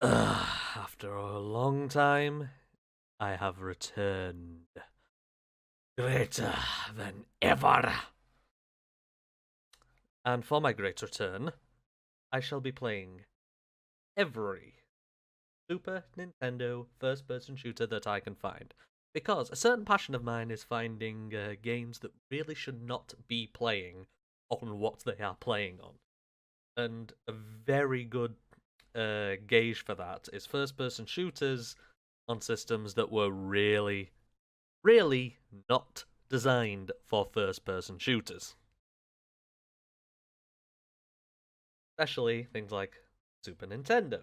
After a long time, I have returned. Greater than ever. And for my great return, I shall be playing every Super Nintendo first-person shooter that I can find. Because a certain passion of mine is finding games that really should not be playing on what they are playing on. And a very good gauge for that is first-person shooters on systems that were really not designed for first-person shooters. Especially things like Super Nintendo.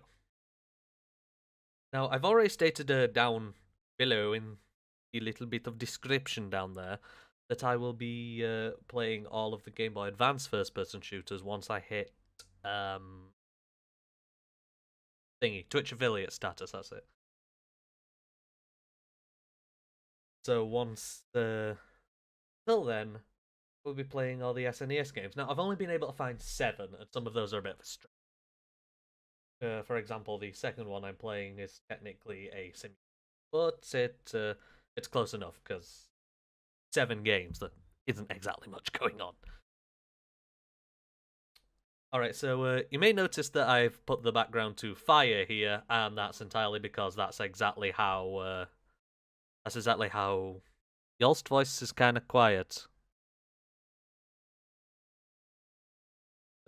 Now, I've already stated down below in the little bit of description down there that I will be playing all of the Game Boy Advance first-person shooters once I hit Twitch affiliate status, that's it. So once till then, we'll be playing all the SNES games. Now, I've only been able to find 7, and some of those are a bit of a stretch. For example, the second one I'm playing is technically a simulator, but it's close enough because 7 games, that isn't exactly much going on. Alright, so you may notice that I've put the background to fire here, and that's entirely because that's exactly how Yolst's voice is kind of quiet.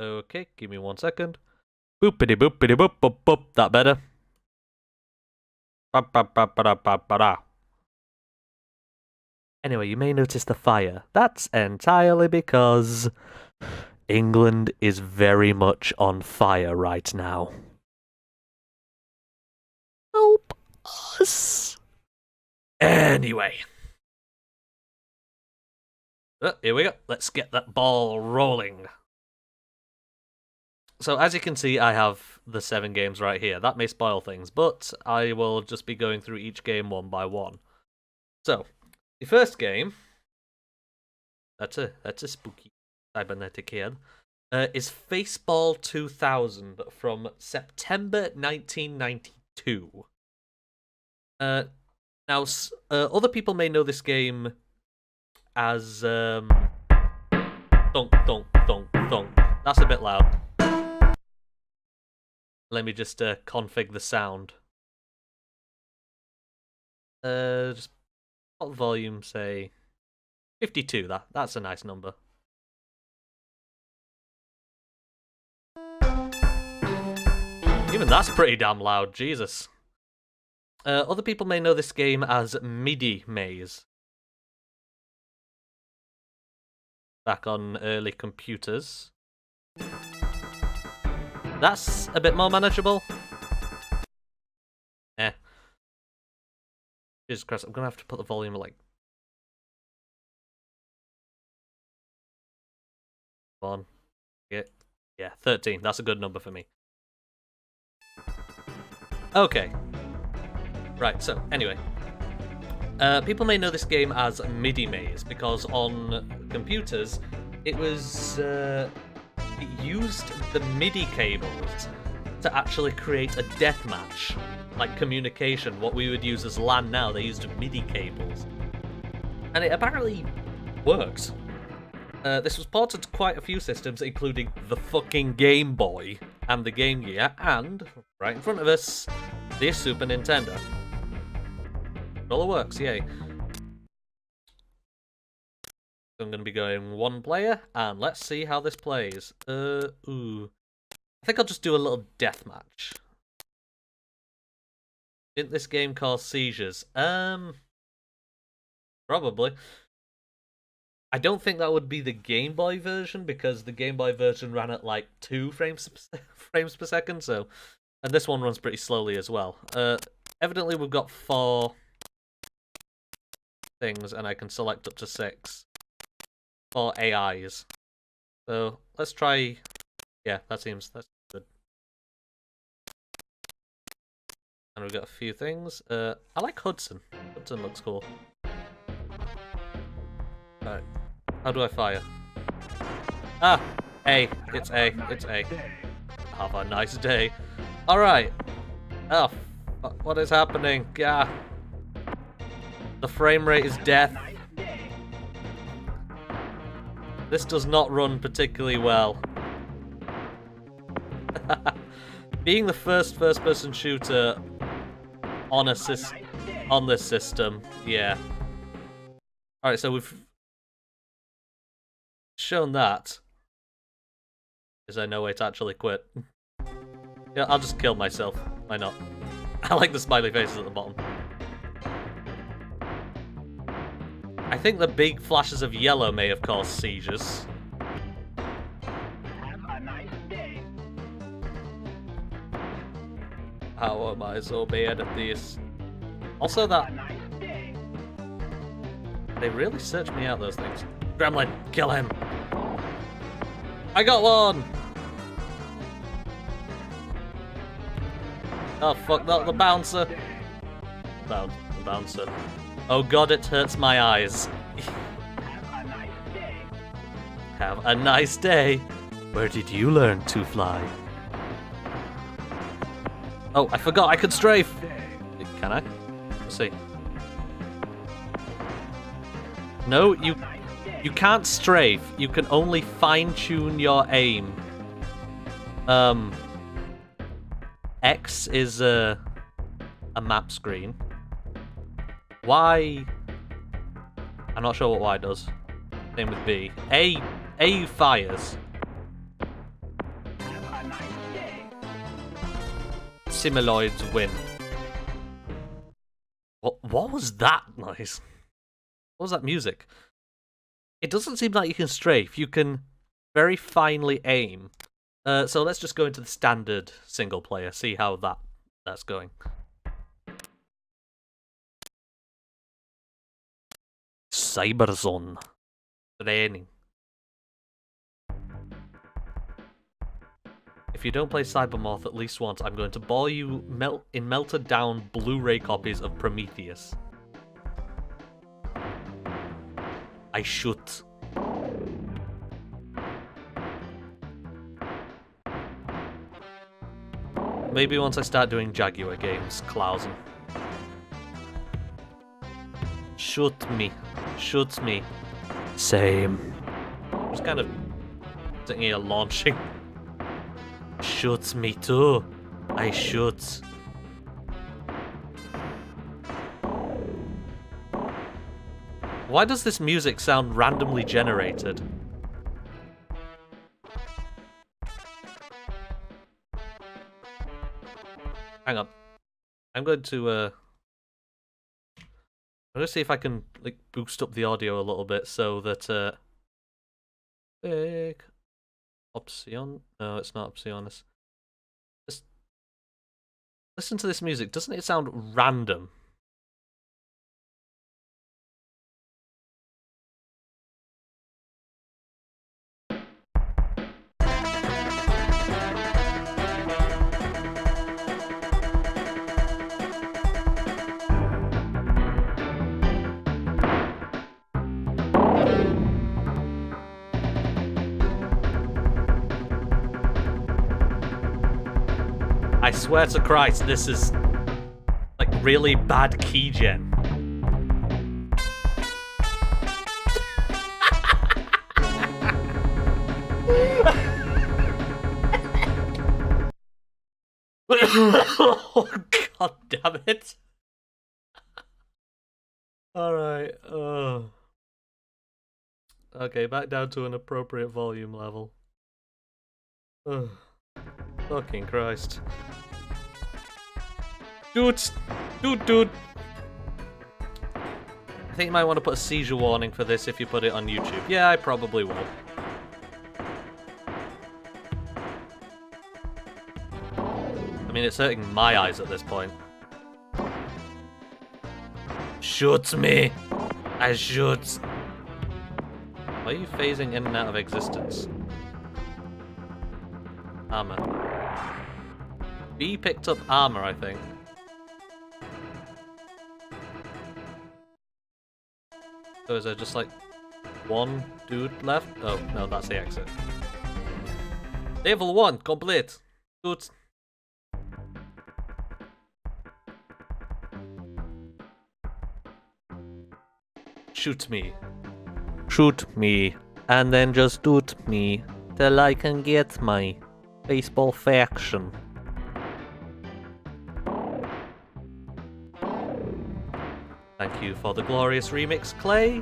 Okay, give me 1 second. Boopity boopity boop boop boop. That better? Anyway, you may notice the fire. That's entirely because England is very much on fire right now. Help us. Anyway. Here we go. Let's get that ball rolling. So as you can see, I have the 7 games right here. That may spoil things, but I will just be going through each game one by one. So, the first game, that's a spooky cybernetic head, is Faceball 2000 from September 1992. Now, other people may know this game as thunk, thunk, thunk, thunk. That's a bit loud. Let me just config the sound. Just put the volume, say 52. That's a nice number. Even that's pretty damn loud, Jesus. Other people may know this game as MIDI Maze. Back on early computers. That's a bit more manageable. Jesus Christ, I'm gonna have to put the volume like... Come on. Yeah, 13. That's a good number for me. Okay. Right, so, anyway. People may know this game as MIDI Maze, because on computers, it was... it used the MIDI cables to actually create a deathmatch. Like communication, what we would use as LAN now, they used MIDI cables. And it apparently works. This was ported to quite a few systems, including the fucking Game Boy and the Game Gear, and, right in front of us, the Super Nintendo. All works, yay. So I'm going to be going 1 player, and let's see how this plays. I think I'll just do a little deathmatch. Didn't this game cause seizures? Probably. I don't think that would be the Game Boy version, because the Game Boy version ran at like 2 frames per second, so... And this one runs pretty slowly as well. Evidently we've got 4 things, and I can select up to 6. 4 AIs. So, let's try... Yeah, that's good. And we've got a few things. I like Hudson. Hudson looks cool. Alright. How do I fire? Ah! A. It's A. It's A. Have a nice day. Alright. Oh, what is happening? Yeah. The frame rate is death. This does not run particularly well. Being the first-person shooter on this system, yeah. All right, so we've shown that. Is there no way to actually quit? Yeah, I'll just kill myself. Why not? I like the smiley faces at the bottom. I think the big flashes of yellow may have caused seizures. Have a nice day. How am I so bad at this? Also that... They really search me out, those things. Gremlin, kill him! I got one! Oh fuck, not the bouncer. The bouncer. Oh god, it hurts my eyes. Have a nice day. Have a nice day. Where did you learn to fly? Oh, I forgot I could strafe. Can I? Let's see. No, you can't strafe. You can only fine-tune your aim. X is a map screen. Y, I'm not sure what Y does. Same with B. A fires. Have a nice day. Simuloids win. What was that noise? What was that music? It doesn't seem like you can strafe. You can very finely aim. So let's just go into the standard single player, see how that's going. Cyberzone. Training. If you don't play Cybermoth at least once, I'm going to bore you in melted down Blu-ray copies of Prometheus. I shoot. Maybe once I start doing Jaguar games, Klausen. Shoot me. Shoot me. Same. Just kind of sitting here launching. Shoots me too. I shoot. Why does this music sound randomly generated? Hang on. I'm going to see if I can like boost up the audio a little bit so that big option. No, it's not opciones. Just listen to this music. Doesn't it sound random? I swear to Christ, this is like really bad keygen. Oh, God damn it. Alright. Okay, back down to an appropriate volume level. Fucking Christ. Dude! I think you might want to put a seizure warning for this if you put it on YouTube. Yeah, I probably will. I mean, it's hurting my eyes at this point. Shoot me! I shoot! Why are you phasing in and out of existence? Armor. B picked up armor, I think. So is there just like one dude left? Oh, no, that's the exit. Level 1 complete. Good. Shoot me. Shoot me. And then just shoot me. Till I can get my baseball faction. Thank you for the glorious remix, Clay.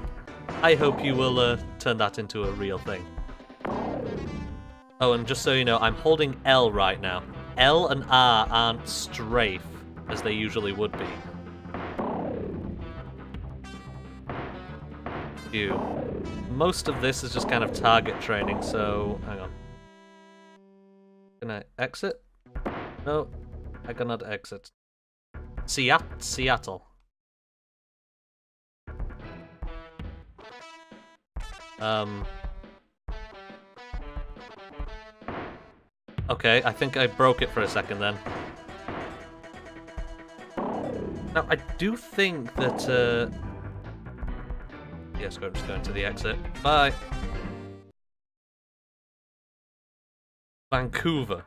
I hope you will turn that into a real thing. Oh, and just so you know, I'm holding L right now. L and R aren't strafe, as they usually would be. Most of this is just kind of target training, so hang on. Can I exit? No, I cannot exit. Seattle. Okay, I think I broke it for a second then. Now, I do think that, yes, I'm just going to the exit. Bye! Vancouver.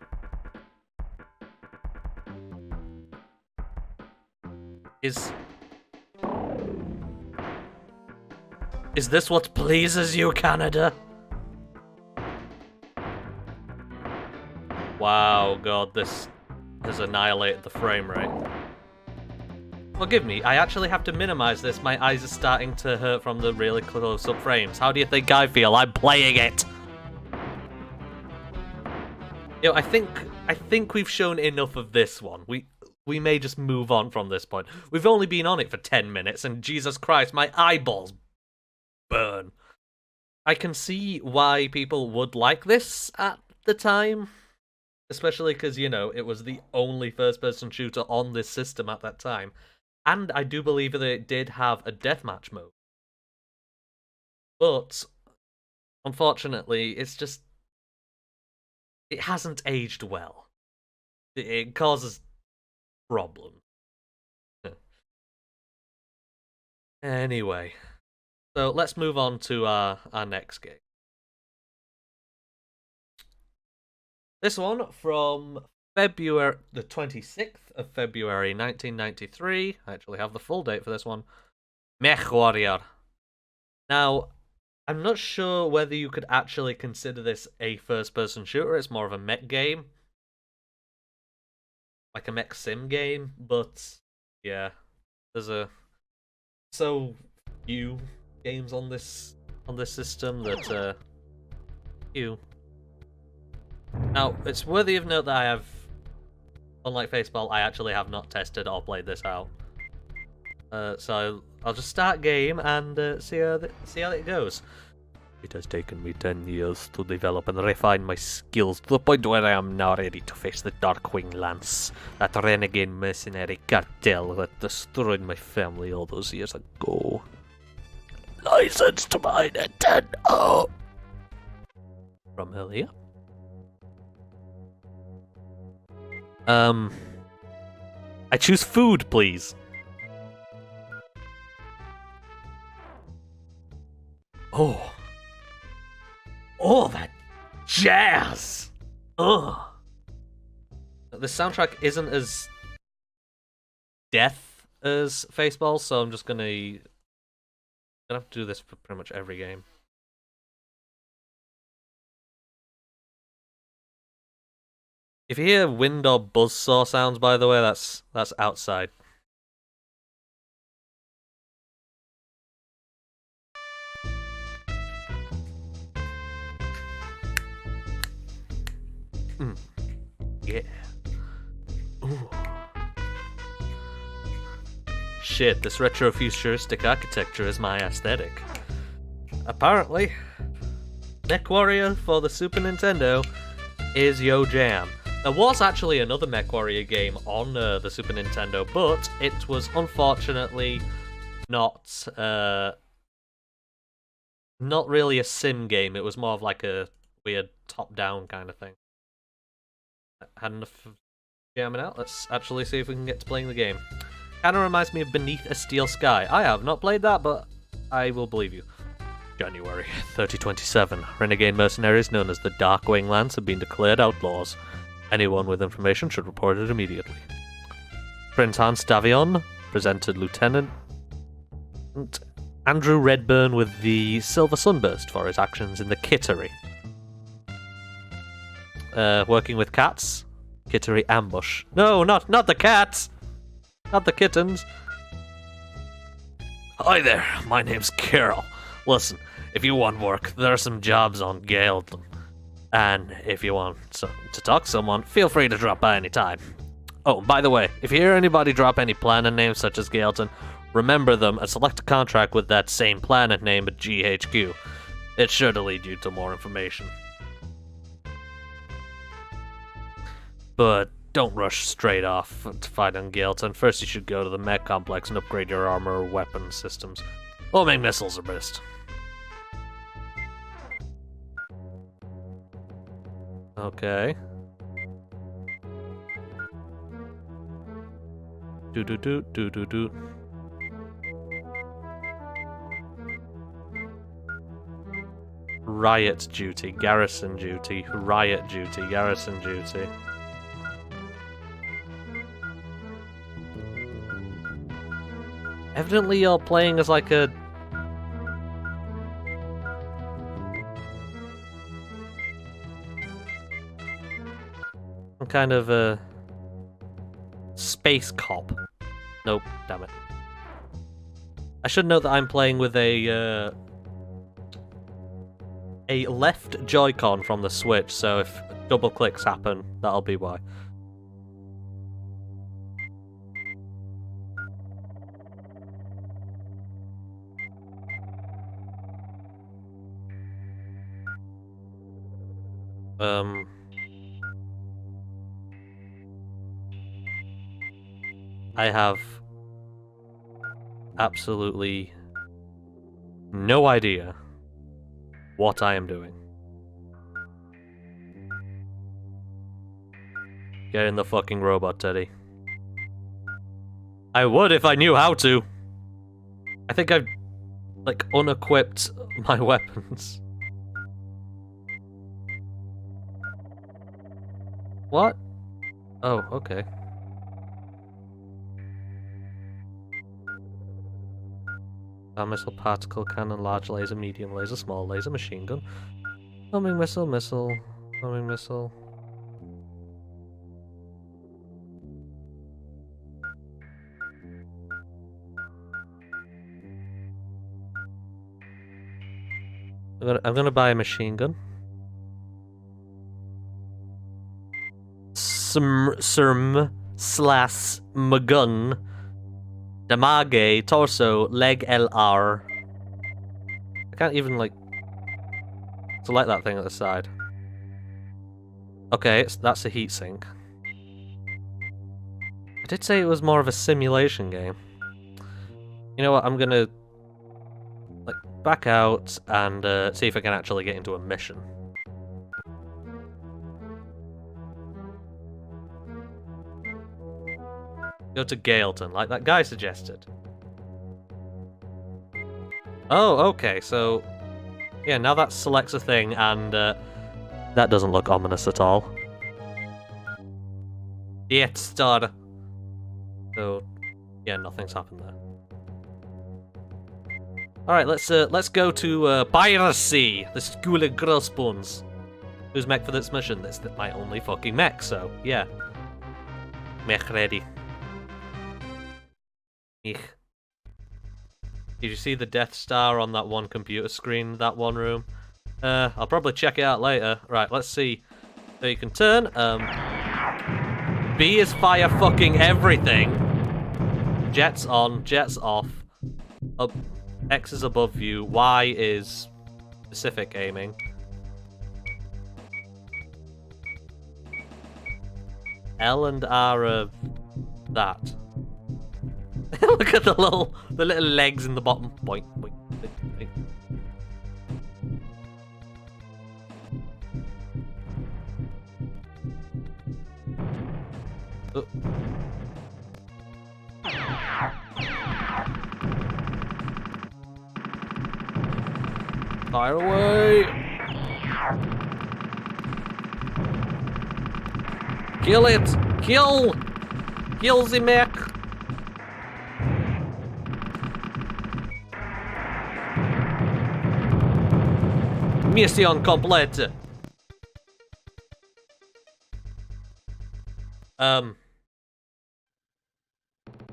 Is this what pleases you, Canada? Wow, God, this has annihilated the frame rate. Forgive me, I actually have to minimize this. My eyes are starting to hurt from the really close-up frames. How do you think I feel? I'm playing it! You know, I think we've shown enough of this one. We may just move on from this point. We've only been on it for 10 minutes, and Jesus Christ, my eyeballs burn. I can see why people would like this at the time. Especially because, you know, it was the only first-person shooter on this system at that time. And I do believe that it did have a deathmatch mode. But, unfortunately, it's just... it hasn't aged well. It causes problems. Anyway. So, let's move on to our next game. This one from February, the 26th of February 1993. I actually have the full date for this one. Mech Warrior. Now, I'm not sure whether you could actually consider this a first-person shooter. It's more of a mech game. Like a mech sim game, but yeah. There's so few games on this system that Now, it's worthy of note that I have, unlike Faceball, I actually have not tested or played this out. So I'll just start game and see how it goes. It has taken me 10 years to develop and refine my skills to the point where I am now ready to face the Darkwing Lance, that renegade mercenary cartel that destroyed my family all those years ago. Licensed by Nintendo! From earlier. I choose food, please. Oh, that jazz! Ugh. The soundtrack isn't as death as Faceball, so I'm just gonna have to do this for pretty much every game. If you hear wind or buzzsaw sounds, by the way, that's outside. Yeah. Ooh. Shit, this retro-futuristic architecture is my aesthetic. Apparently, MechWarrior for the Super Nintendo is yo jam. There was actually another MechWarrior game on the Super Nintendo, but it was unfortunately not really a sim game. It was more of like a weird top-down kind of thing. Had enough of jamming out. Let's actually see if we can get to playing the game. Kind of reminds me of Beneath a Steel Sky. I have not played that, but I will believe you. January 3027. Renegade mercenaries known as the Darkwing Lance have been declared outlaws. Anyone with information should report it immediately. Prince Hans Davion presented Lieutenant Andrew Redburn with the Silver Sunburst for his actions in the Kittery. Working with cats, Kittery Ambush. No, not the cats! Not the kittens. Hi there, my name's Carol. Listen, if you want work, there are some jobs on Gaelton. And if you want to talk to someone, feel free to drop by anytime. Oh, by the way, if you hear anybody drop any planet names such as Gaelton, remember them and select a contract with that same planet name at GHQ. It's sure to lead you to more information. But don't rush straight off to fight on Gaelton. First you should go to the mech complex and upgrade your armor or weapon systems. Homing missiles are best. Okay. Do. Riot duty, garrison duty, riot duty, garrison duty. Evidently you're playing as like a... some kind of a... space cop. Nope, damn it. I should note that I'm playing with a left Joy-Con from the Switch, so if double clicks happen, that'll be why. I have absolutely no idea what I am doing. Get in the fucking robot, Teddy. I would if I knew how to. I think I've, like, unequipped my weapons. What? Oh, okay. Missile, particle cannon, large laser, medium laser, small laser, machine gun. Homing missile, homing missile. I'm gonna buy a machine gun. Slash magun. Damage, torso, leg LR. I can't even, like, select that thing at the side. Okay, that's a heatsink. I did say it was more of a simulation game. You know what, I'm gonna, like, back out and see if I can actually get into a mission. Go to Gaelton, like that guy suggested. Oh, okay, so... yeah, now that selects a thing, and that doesn't look ominous at all. Death Star. So, yeah, nothing's happened there. Alright, let's go to Piracy, the School of Grosbones. Who's mech for this mission? That's my only fucking mech, so, yeah. Mech ready. Did you see the Death Star on that one computer screen, that one room? I'll probably check it out later. Right, let's see. So you can turn. B is fire fucking everything. Jets on, jets off. Up. X is above you. Y is specific aiming. L and R are that. Look at the little legs in the bottom. Boink, boink, boink, boink. Oh. Fire away! Kill it! Kill! Kill the mech! Mission complete.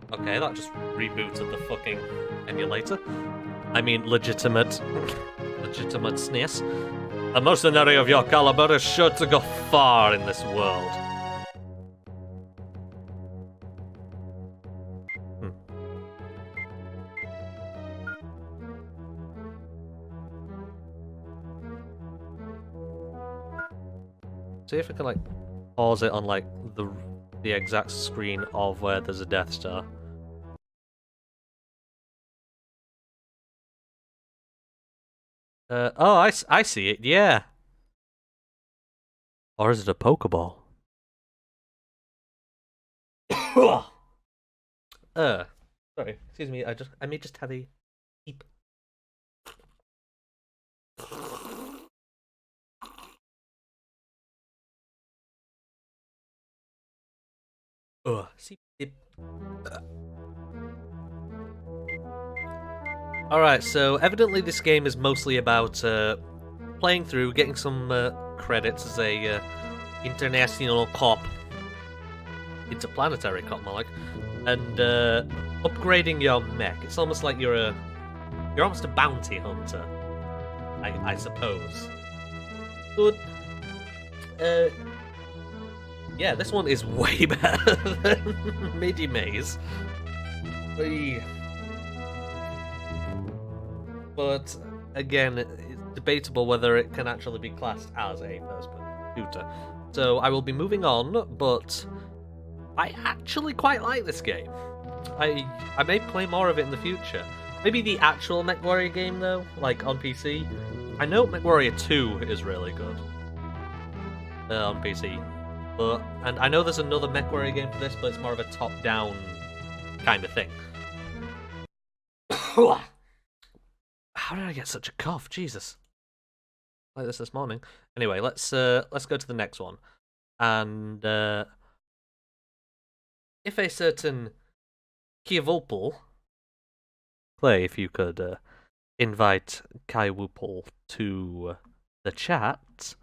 Okay, that just rebooted the fucking emulator. I mean, legitimate SNES. A mercenary of your caliber is sure to go far in this world. See if I can, like, pause it on, like, the exact screen of where there's a Death Star. Oh, I see it, yeah. Or is it a Pokeball? Sorry, excuse me, I may just have a heap. See. Alright, so evidently this game is mostly about playing through, getting some credits as a international cop. Interplanetary cop, more like. And upgrading your mech. It's almost like you're almost a bounty hunter, I suppose. Good. Yeah, this one is way better than Midi Maze. But again, it's debatable whether it can actually be classed as a first-person shooter. So I will be moving on, but I actually quite like this game. I may play more of it in the future. Maybe the actual MechWarrior game though, like on PC. I know MechWarrior 2 is really good on PC. And I know there's another MechWarrior game for this, but it's more of a top-down kind of thing. How did I get such a cough? Jesus. Like this morning. Anyway, let's go to the next one. And if a certain Kievopol, Clay, if you could invite Kiewopol to the chat.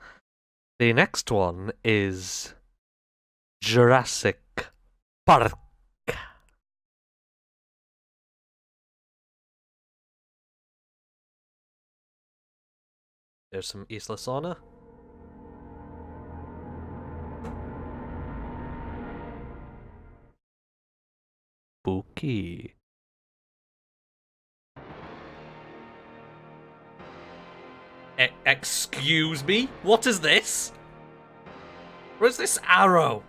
The next one is Jurassic Park. There's some Isla Sorna. Spooky. Excuse me? What is this? Where's this arrow?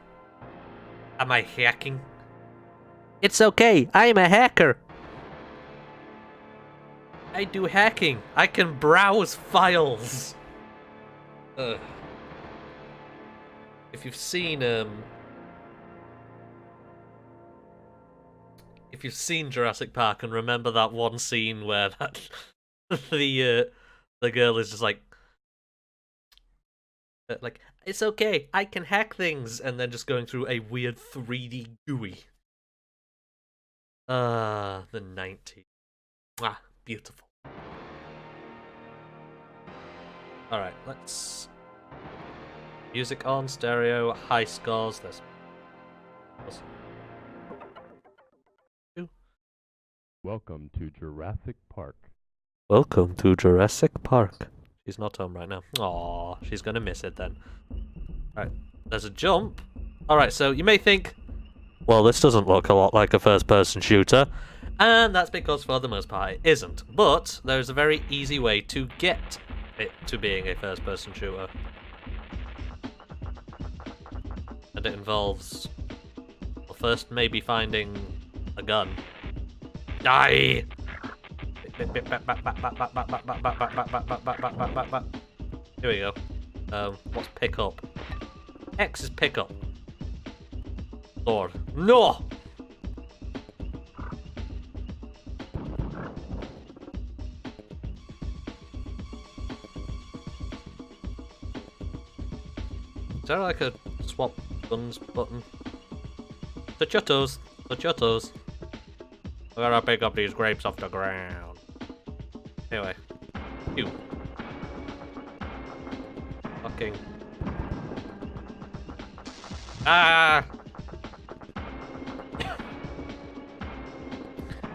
Am I hacking? It's okay, I am a hacker. I do hacking. I can browse files. Ugh. If you've seen Jurassic Park and remember that one scene where that the girl is just like it's okay, I can hack things, and then just going through a weird 3D GUI. The 90s. Ah, beautiful. Alright, let's... Music on, stereo, high scores, this. Welcome to Jurassic Park. Welcome to Jurassic Park. She's not home right now. Aww, she's gonna miss it then. Alright, there's a jump. Alright, so you may think, well, this doesn't look a lot like a first-person shooter. And that's because, for the most part, it isn't. But there's a very easy way to get it to being a first-person shooter. And it involves, well, first maybe finding a gun. Die! Here we go. What's pick up? X is pick up. Lord. No! Is there like a swap guns button? Touch your toes. Touch your toes. I gotta pick up these grapes off the ground. Anyway. Phew. fucking... Ah!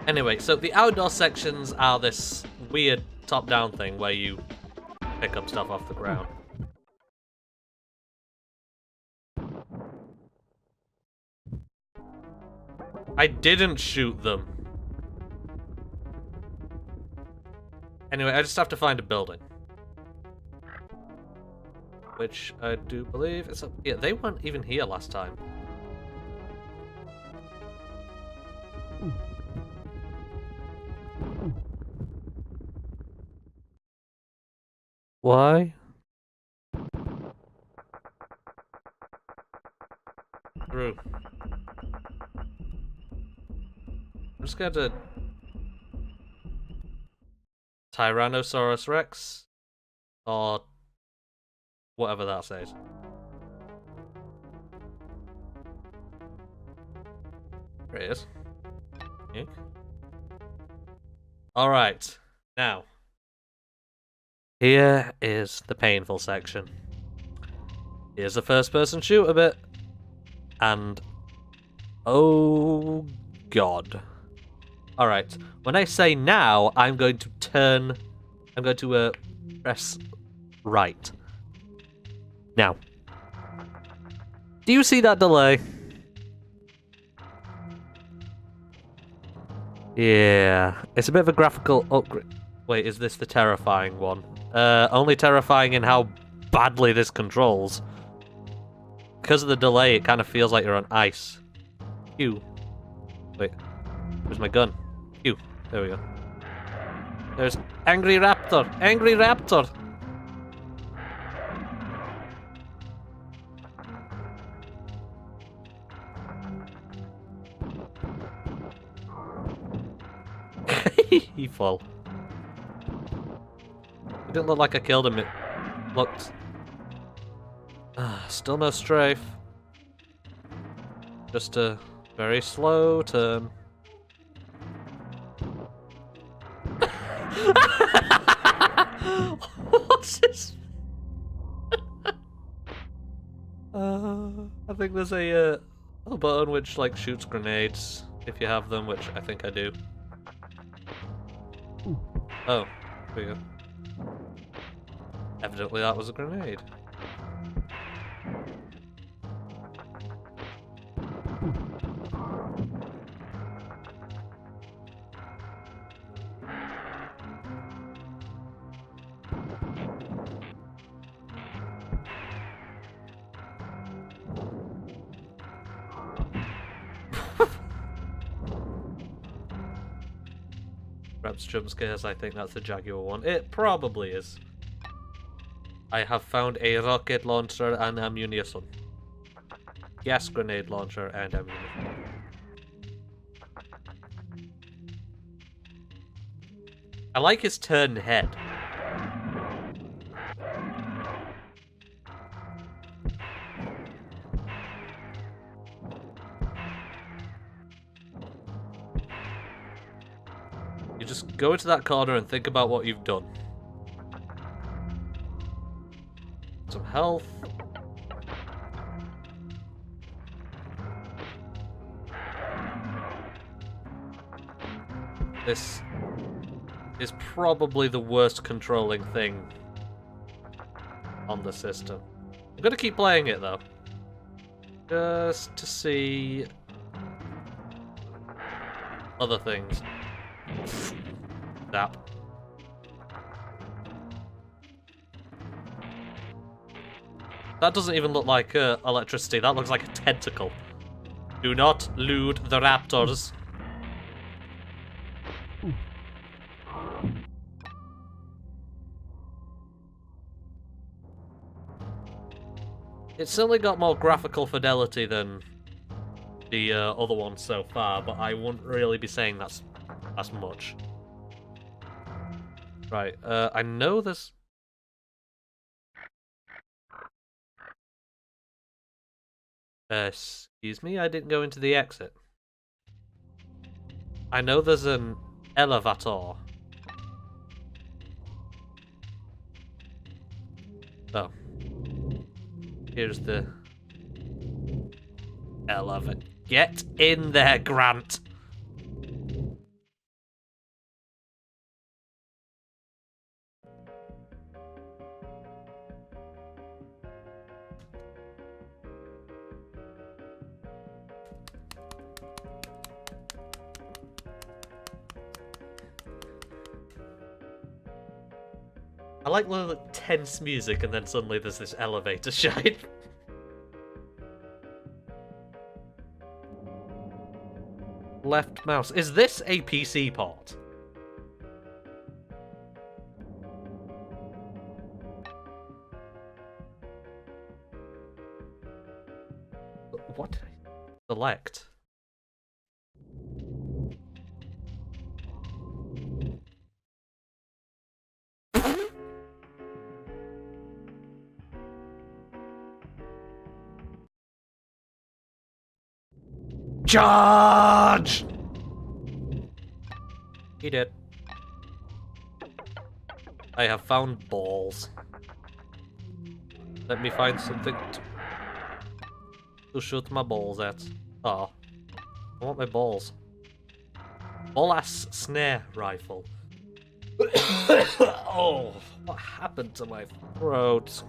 Anyway, so the outdoor sections are this weird top-down thing where you pick up stuff off the ground. I didn't shoot them. Anyway, I just have to find a building. Which I do believe is up here. They weren't even here last time. Why? Through. I'm just going to... Tyrannosaurus Rex? Or... whatever that says. There it is. Yuck. Alright, now. Here is the painful section. Here's the first person shooter bit. And... oh... god. Alright, when I say now, I'm going to turn... I'm going to press right. Now. Do you see that delay? Yeah. It's a bit of a graphical upgrade. Wait, is this the terrifying one? Only terrifying in how badly this controls. Because of the delay, it kind of feels like you're on ice. Ew. Wait. Where's my gun? Ew. There we go. There's Angry Raptor! Angry Raptor! He fell. It didn't look like I killed him, it looked... still no strafe. Just a very slow turn. What's this? I think there's a button which like shoots grenades if you have them, which I think I do. Oh, there we go. Evidently that was a grenade. Perhaps jump scares, I think that's the Jaguar one. It probably is. I have found a rocket launcher and ammunition. Gas grenade launcher and ammunition. I like his turned head. You just go into that corner and think about what you've done. Some health. This is probably the worst controlling thing on the system. I'm gonna keep playing it though. Just to see other things. Zap. That doesn't even look like electricity, that looks like a tentacle. Do not loot the raptors. It's certainly got more graphical fidelity than the other ones so far, but I wouldn't really be saying that's much. Right, I know there's... excuse me, I didn't go into the exit. I know there's an elevator. Oh. Here's the elevator. Get in there, Grant. I like the tense music and then suddenly there's this elevator shine. Left mouse. Is this a PC port? What did I select? Charge! He did. I have found balls. Let me find something to shoot my balls at. Oh, I want my balls. Ball-ass snare rifle. Oh, what happened to my throat?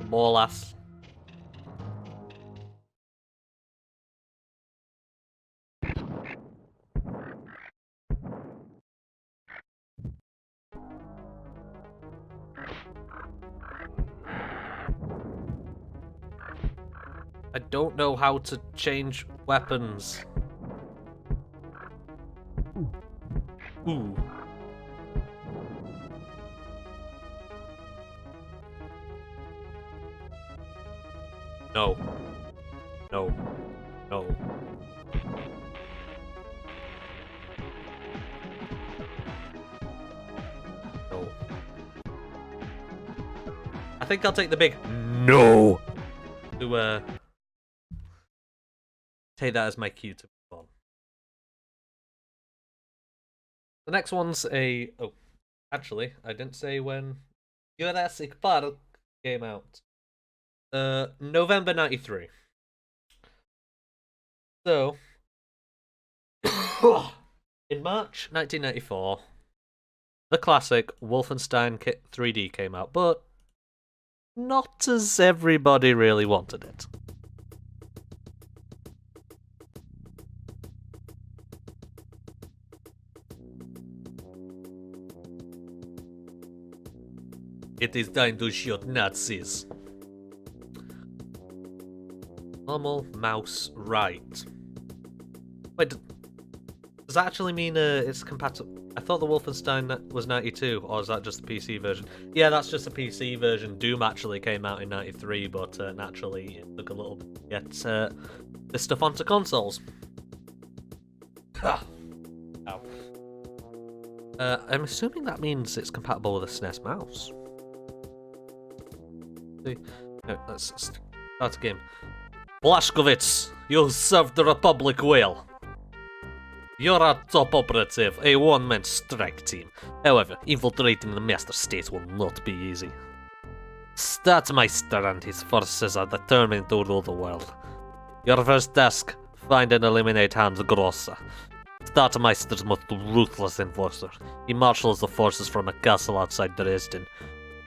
Ball-ass. I don't know how to change weapons. Ooh. No. No. No. No. I think I'll take the big no to take that as my cue to move on. The next one's a actually, I didn't say when Jurassic Park came out. November 93. So, in March 1994, the classic Wolfenstein 3D came out, but not as everybody really wanted it. It is time to shoot Nazis. Normal mouse right. Wait, does that actually mean it's compatible? I thought the Wolfenstein was 92, or is that just the PC version? Yeah, that's just the PC version. Doom actually came out in 93, but naturally it took a little bit to get this stuff onto consoles. Ow. I'm assuming that means it's compatible with a SNES mouse. See? No, let's start the game. Blazkowicz, you served the Republic well. You're a top operative, a one-man strike team. However, infiltrating the Master State will not be easy. Stadtmeister and his forces are determined to rule the world. Your first task, find and eliminate Hans Grosser. Stadtmeister's most ruthless enforcer. He marshals the forces from a castle outside Dresden.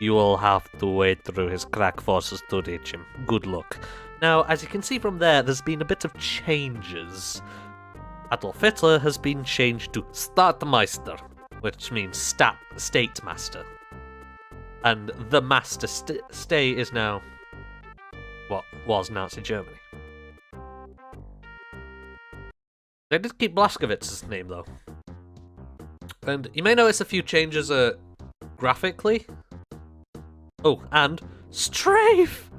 You will have to wade through his crack forces to reach him. Good luck. Now, as you can see from there's been a bit of changes. Adolf Hitler has been changed to Stadtmeister, which means State Master. And the Master State is now what was Nazi Germany. They did keep Blazkowicz's name, though. And you may notice a few changes graphically. Oh, and strafe!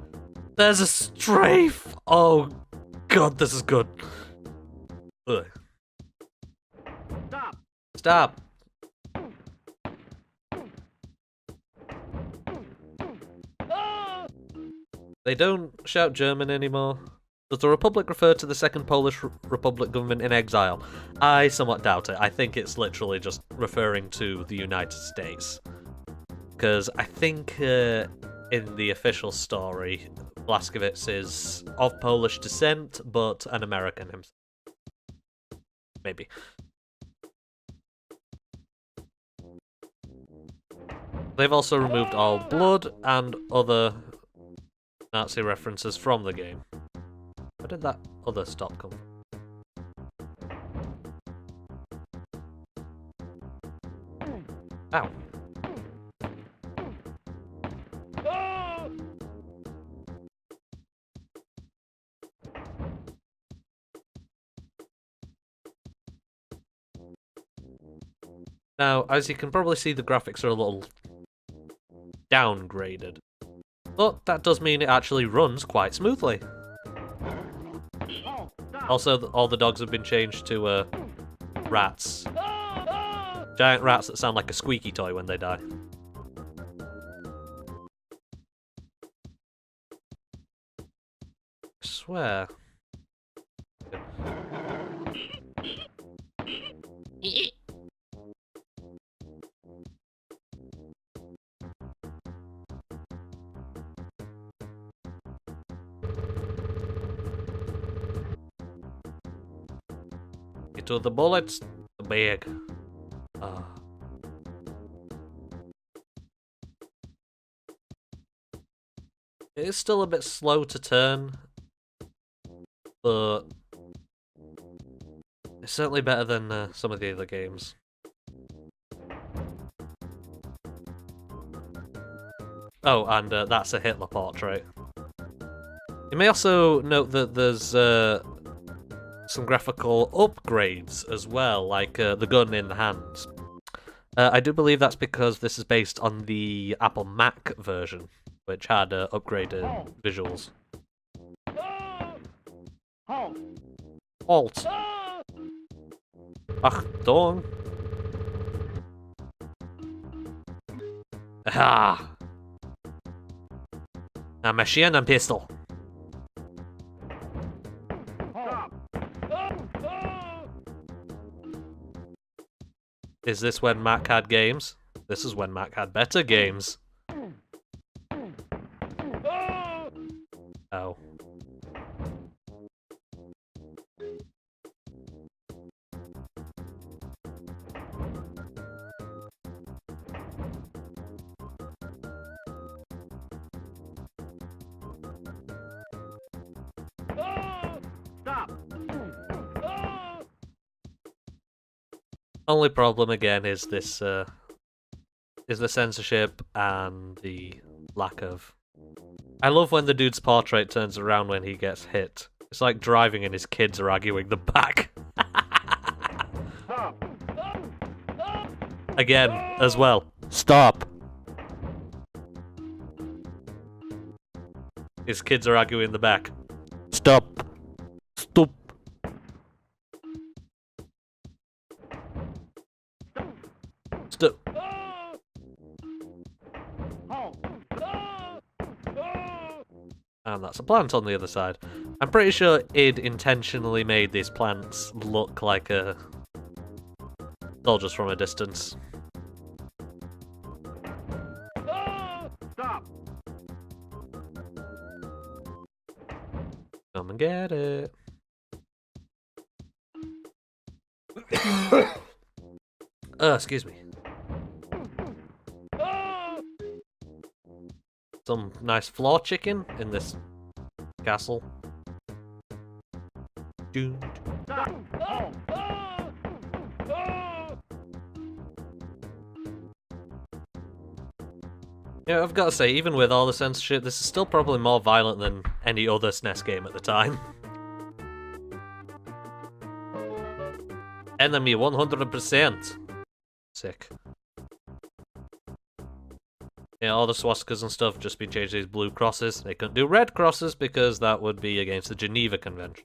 There's a strafe! Oh, God, this is good. Ugh. Stop! Stop! They don't shout German anymore. Does the Republic refer to the Second Polish Republic government in exile? I somewhat doubt it. I think it's literally just referring to the United States. because I think in the official story, Blazkowicz is of Polish descent, but an American himself. Maybe. They've also removed all blood and other Nazi references from the game. Where did that other stop come from? Ow. Now, as you can probably see, the graphics are a little downgraded. But that does mean it actually runs quite smoothly. Also, all the dogs have been changed to rats. Giant rats that sound like a squeaky toy when they die. I swear. Get to the bullets, the bag. It is still a bit slow to turn, but it's certainly better than some of the other games. Oh, and that's a Hitler portrait. You may also note that there's some graphical upgrades as well, like the gun in the hands. I do believe that's because this is based on the Apple Mac version, which had upgraded visuals. Halt! Achtung! Aha! A machine and pistol. Is this when Mac had games? This is when Mac had better games. Oh. Stop! Only problem again is this is the censorship and the lack of. I love when the dude's portrait turns around when he gets hit. It's like driving and his kids are arguing the back. Stop! Again, as well. Stop! His kids are arguing the back. Stop! Stop! Stop! And that's a plant on the other side. I'm pretty sure id intentionally made these plants look like soldiers from a distance. Stop! Come and get it. Excuse me. Some nice floor chicken in this castle. Doo. Yeah, I've got to say, even with all the censorship, this is still probably more violent than any other SNES game at the time. Enemy 100%. Sick. Yeah, all the swastikas and stuff just been changed to these blue crosses. They couldn't do red crosses because that would be against the Geneva Convention.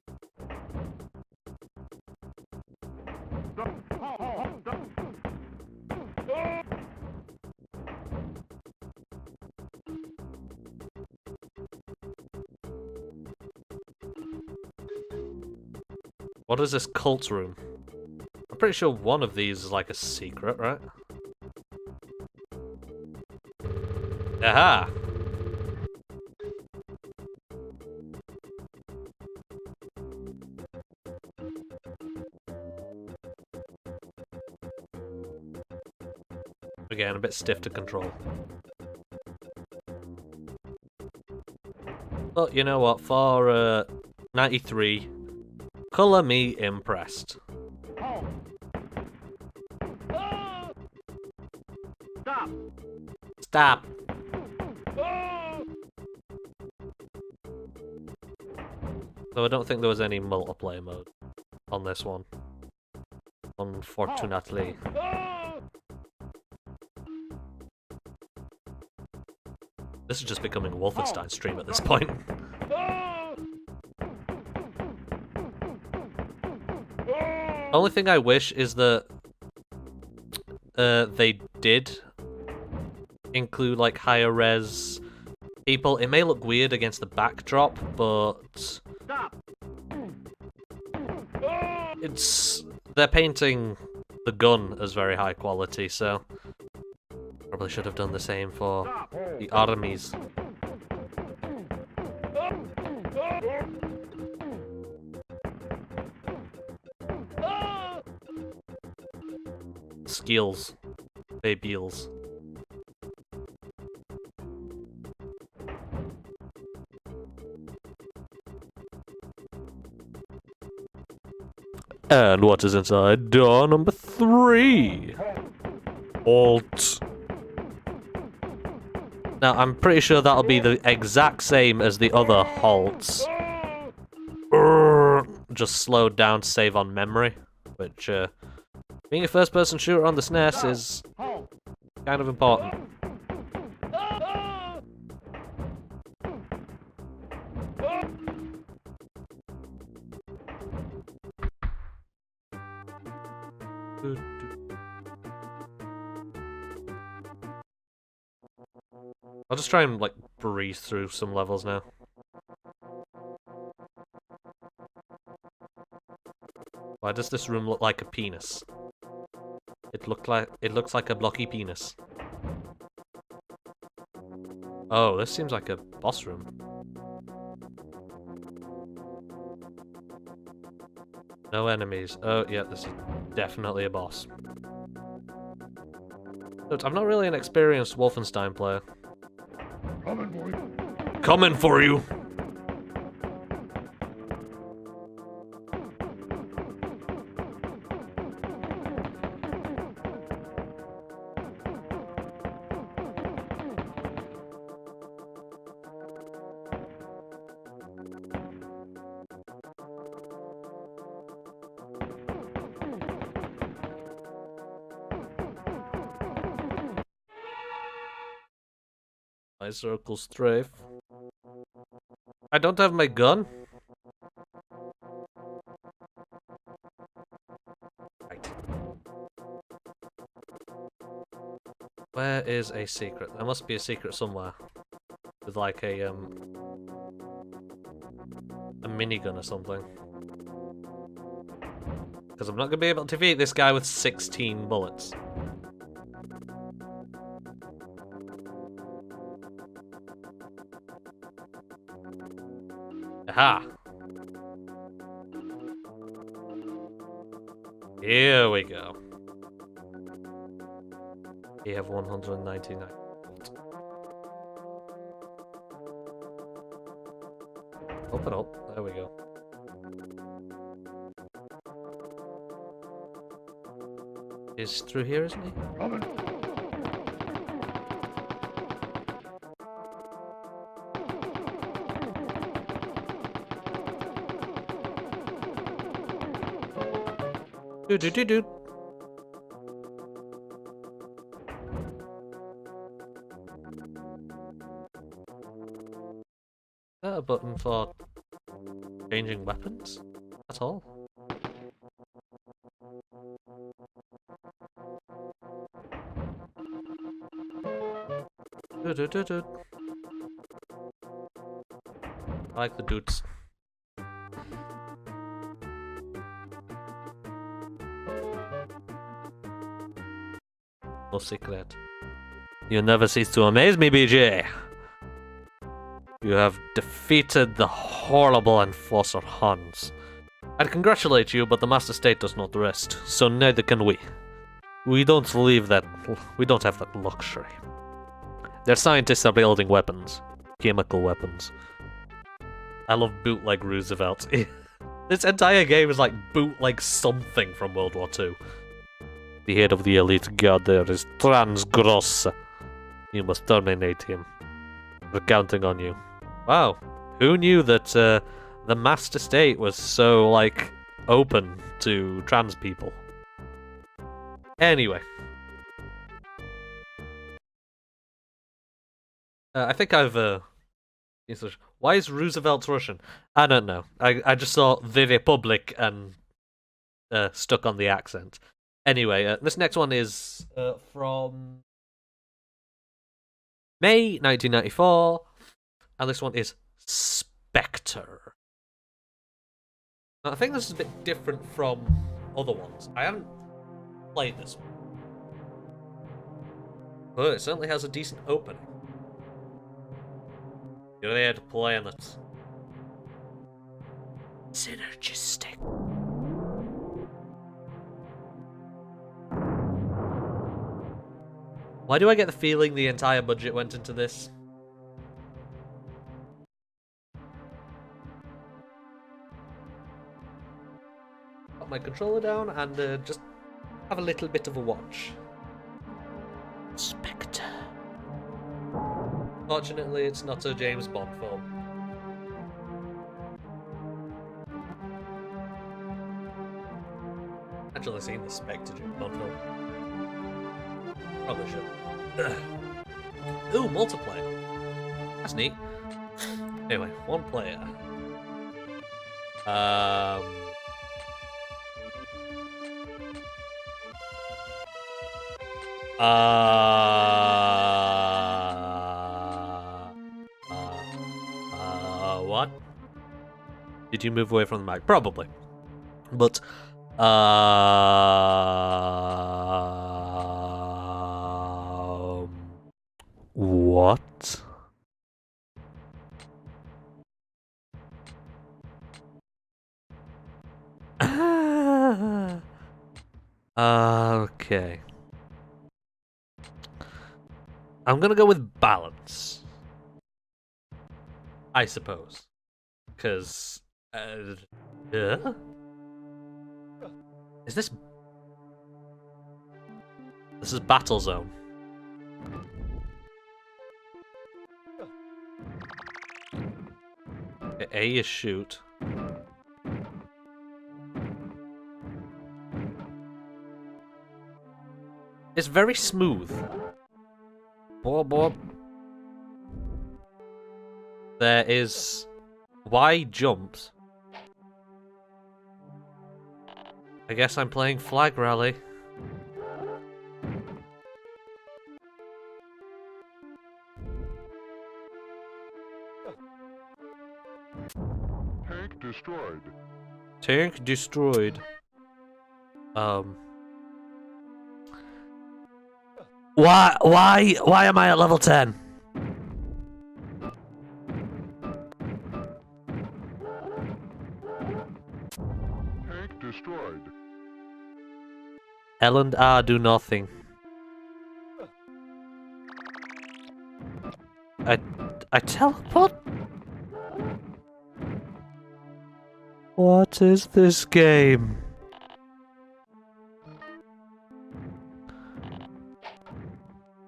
What is this cult room? I'm pretty sure one of these is like a secret, right? Aha! Again, a bit stiff to control. But you know what, for 93, colour me impressed. Stop. Stop! So I don't think there was any multiplayer mode on this one. Unfortunately. This is just becoming a Wolfenstein stream at this point. Only thing I wish is that they did include like higher res people. It may look weird against the backdrop, but Stop. they're painting the gun as very high quality, so probably should have done the same for the armies. Skills. Babies. And what is inside door number 3? Alt. Now, I'm pretty sure that'll be the exact same as the other halts. Just slowed down to save on memory, which, being a first-person shooter on the SNES is kind of important. I'll just try and, like, breeze through some levels now. Why does this room look like a penis? It looks like a blocky penis. Oh, this seems like a boss room. No enemies. Oh, yeah, this is definitely a boss. But I'm not really an experienced Wolfenstein player. Coming for you! My circle strafe. I don't have my gun. Right. Where is a secret? There must be a secret somewhere. With like a minigun or something. Because I'm not gonna be able to defeat this guy with 16 bullets. Aha! Here we go. You have 199. Open up. There we go. He's through here, isn't he? Do. Is that a button for changing weapons? At all? Do. I like the dudes. No secret. You never cease to amaze me, BJ. You have defeated the horrible enforcer Hans. I'd congratulate you, but the Master State does not rest, so neither can we. We don't have that luxury. Their scientists are building weapons. Chemical weapons. I love bootleg Roosevelt. This entire game is like bootleg something from World War II. The head of the elite guard there is Transgross. You must terminate him. We're counting on you. Wow. Who knew that the Master State was so, like, open to trans people? Anyway. I think I've, why is Roosevelt Russian? I don't know. I just saw the Republic and stuck on the accent. Anyway, this next one is from May 1994, and this one is Spectre. Now, I think this is a bit different from other ones. I haven't played this one, but it certainly has a decent opening. You're there to play on it. Synergistic. Why do I get the feeling the entire budget went into this? Put my controller down and just have a little bit of a watch. Spectre. Fortunately, it's not a James Bond film. Actually seen the Spectre James Bond film. Probably should. Ooh, multiplayer. That's neat. Anyway, one player. What? Did you move away from the mic? Probably. But, what? Okay. I'm gonna go with balance, I suppose, because is this is Battle Zone. Okay, A is shoot. It's very smooth. Bob. There is Y jumps. I guess I'm playing Flag Rally. Tank destroyed. Tank destroyed. Why am I at level 10? Tank destroyed. L and R do nothing. I teleport? What is this game?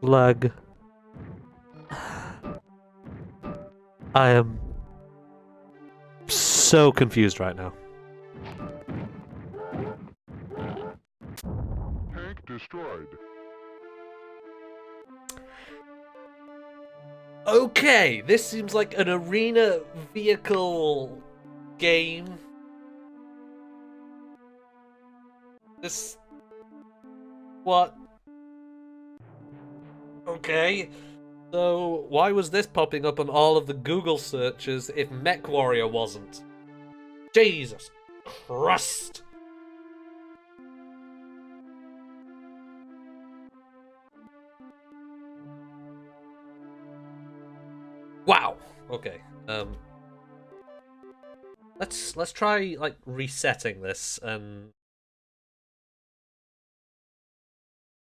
Lag. I am so confused right now. Tank destroyed. Okay, this seems like an arena vehicle game. This... What? Okay. So, why was this popping up on all of the Google searches if MechWarrior wasn't? Jesus Christ! Wow. Okay. Let's try like resetting this and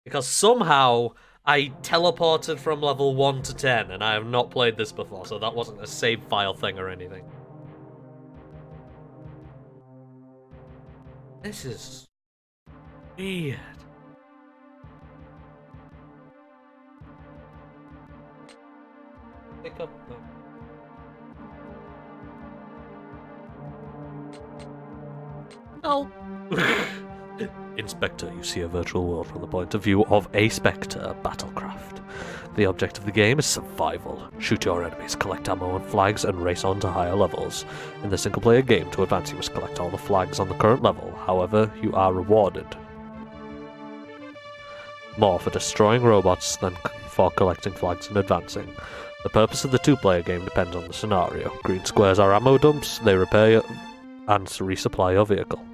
because somehow I teleported from level 1 to 10 and I have not played this before, so that wasn't a save file thing or anything. This is weird. Pick up. No. Inspector, you see a virtual world from the point of view of a Spectre battlecraft. The object of the game is survival. Shoot your enemies, collect ammo and flags, and race on to higher levels. In the single-player game, to advance you must collect all the flags on the current level. However, you are rewarded more for destroying robots than for collecting flags and advancing. The purpose of the two-player game depends on the scenario. Green squares are ammo dumps, they repair and resupply your vehicle.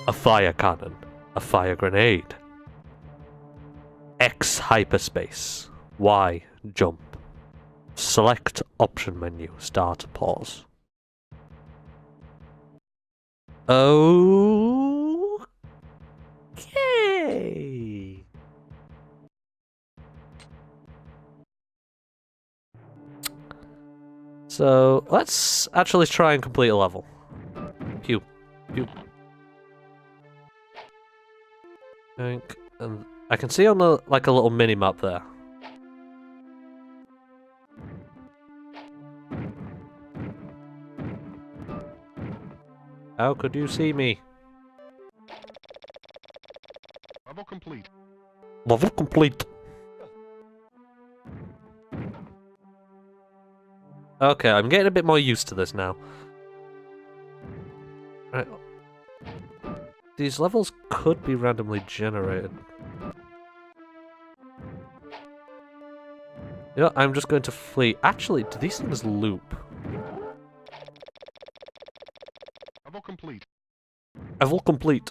A fire cannon, a fire grenade. X hyperspace, Y jump. Select option menu, start, pause. Okay. So let's actually try and complete a level. Pew, pew. And I can see on the like a little mini map there. How could you see me? Level complete. Level complete. Okay, I'm getting a bit more used to this now. Right. These levels could be randomly generated. You know, I'm just going to flee. Actually, do these things loop? Level complete. Level complete.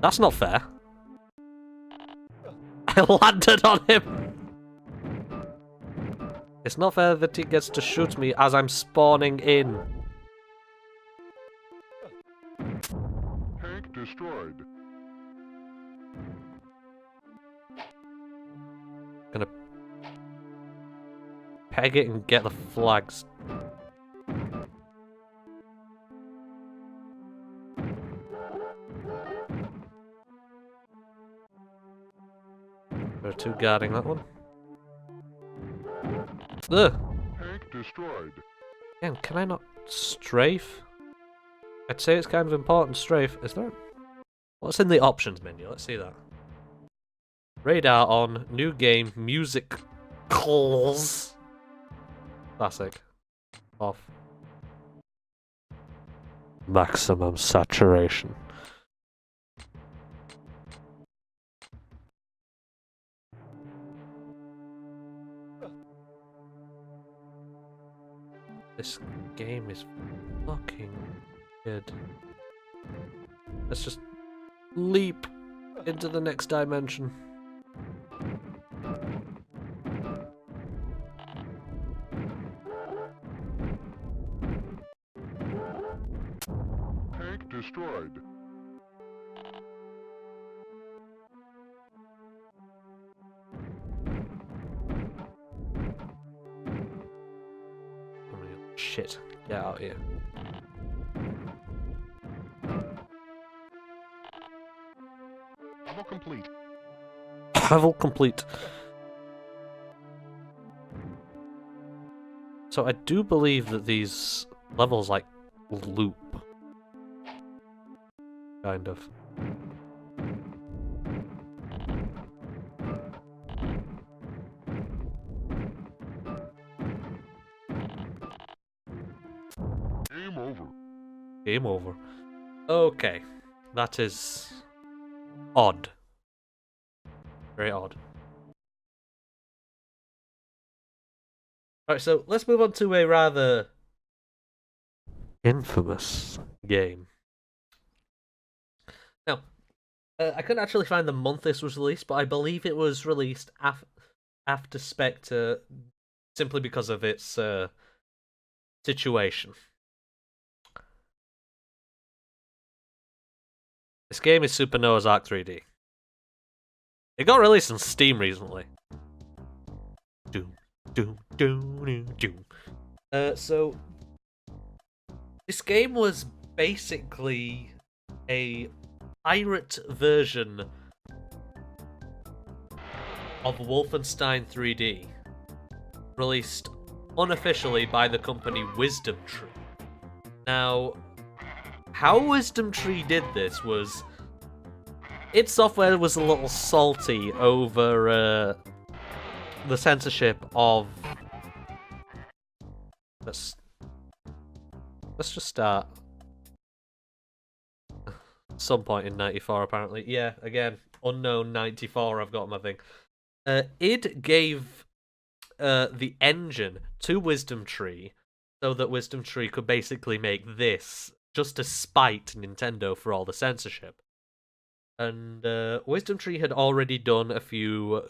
That's not fair. I landed on him. It's not fair that he gets to shoot me as I'm spawning in. Tank destroyed. Gonna peg it and get the flags. There are two guarding that one. Ugh. Tank destroyed. Again, can I not strafe? I'd say it's kind of important strafe. Is there? What's in the options menu? Let's see that. Radar on, new game, music calls. Classic. Off. Maximum saturation. This game is fucking good. Let's just leap into the next dimension. Tank destroyed. Shit, get out of here. Level complete. Level complete. So I do believe that these levels like loop. Kind of. Game over. Game over. Okay. That is odd. Very odd. Alright, so let's move on to a rather infamous game. Now, I couldn't actually find the month this was released, but I believe it was released after Spectre simply because of its situation. This game is Super Noah's Ark 3D. It got released on Steam recently. So this game was basically a pirate version of Wolfenstein 3D, released unofficially by the company Wisdom Tree. Now, how Wisdom Tree did this was its software was a little salty over the censorship of. Let's just start. Some point in 94, apparently. Yeah, again, unknown 94. I've got on my thing. Id gave the engine to Wisdom Tree so that Wisdom Tree could basically make this just to spite Nintendo for all the censorship. And Wisdom Tree had already done a few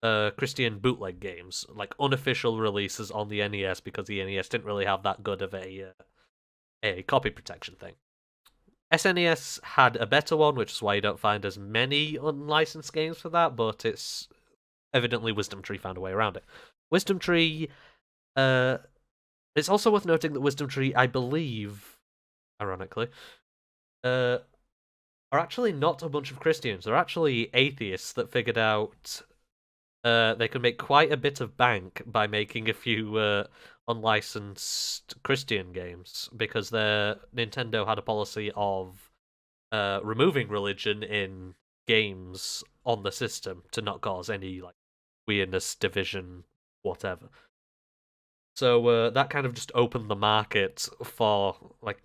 Christian bootleg games, like unofficial releases on the NES, because the NES didn't really have that good of a copy protection thing. SNES had a better one, which is why you don't find as many unlicensed games for that, but it's evidently Wisdom Tree found a way around it. Wisdom Tree, it's also worth noting that Wisdom Tree, I believe, ironically, are actually not a bunch of Christians. They're actually atheists that figured out they could make quite a bit of bank by making a few unlicensed Christian games, because Nintendo had a policy of removing religion in games on the system to not cause any like weirdness, division, whatever. So that kind of just opened the market for like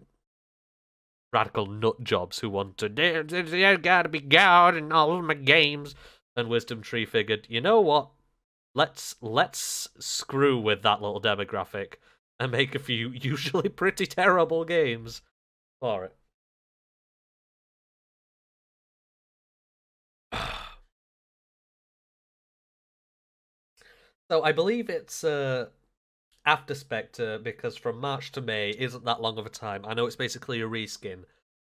radical nut jobs who want to there gotta be God in all of my games. And Wisdom Tree figured, you know what? Let's screw with that little demographic and make a few usually pretty terrible games for it. So I believe it's after Spectre, because from March to May isn't that long of a time. I know it's basically a reskin,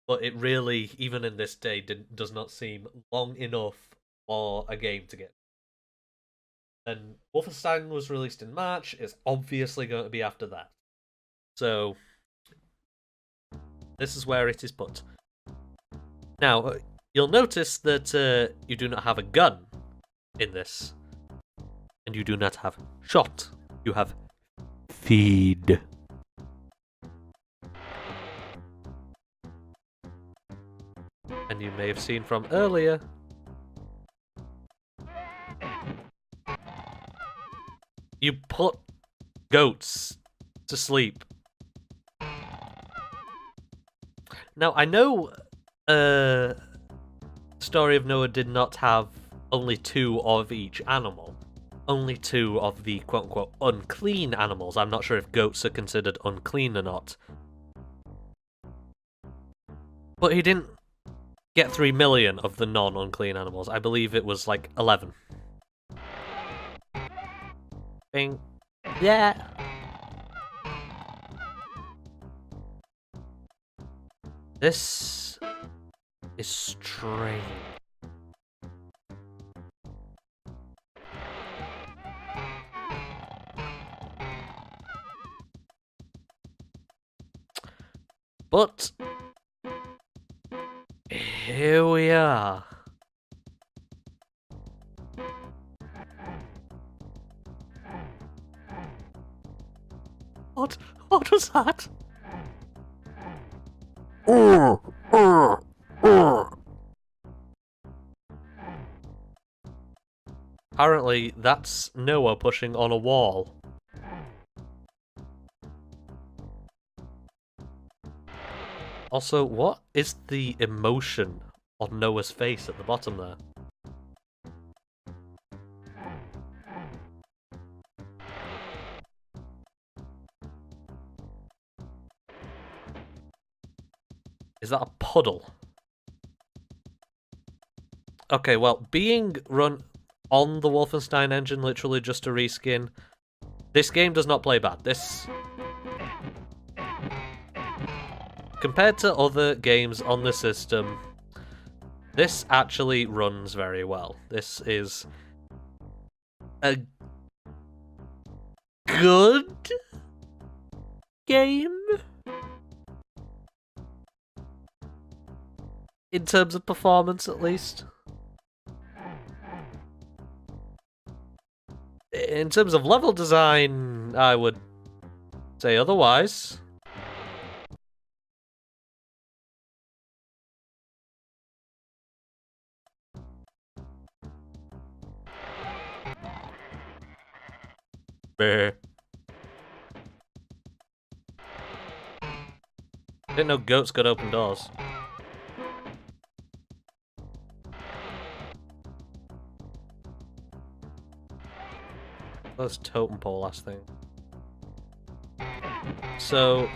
but it really, even in this day, does not seem long enough for a game to get. And Wolfenstein was released in March. It's obviously going to be after that. So this is where it is put. Now, you'll notice that you do not have a gun in this. And you do not have shot. You have feed. And you may have seen from earlier, you put goats to sleep. Now, I know Story of Noah did not have only 2 of each animal. Only 2 of the quote-unquote unclean animals. I'm not sure if goats are considered unclean or not. But he didn't get 3 million of the non-unclean animals. I believe it was like 11. Bing. Yeah. This is strange. But here we are. What was that? Apparently, that's Noah pushing on a wall. Also, what is the emotion on Noah's face at the bottom there? Is that a puddle? Okay, well, being run on the Wolfenstein engine, literally just a reskin, This game does not play bad. Compared to other games on the system, this actually runs very well. This is a good game in terms of performance, at least. In terms of level design, I would say otherwise. Brr. Didn't know goats could open doors. That's totem pole last thing. So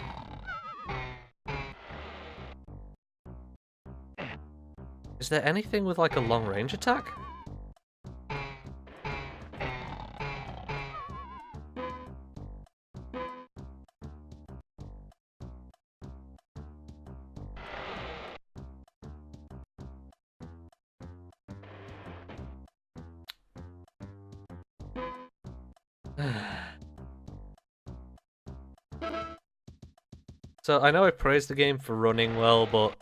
is there anything with like a long range attack? So I know I praised the game for running well, but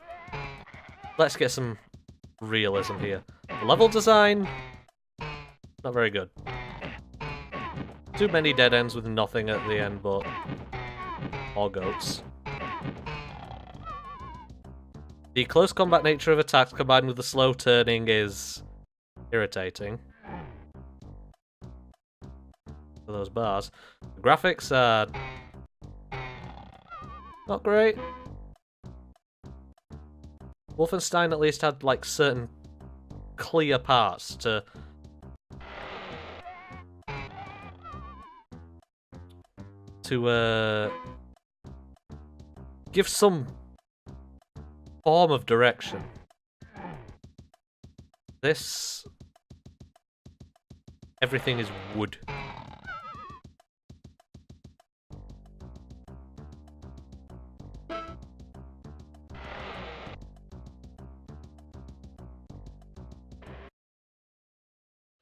let's get some realism here. The level design, not very good. Too many dead ends with nothing at the end but more goats. The close combat nature of attacks combined with the slow turning is irritating. For those bars. The graphics are not great. Wolfenstein at least had like certain clear parts to give some form of direction. This, everything is wood.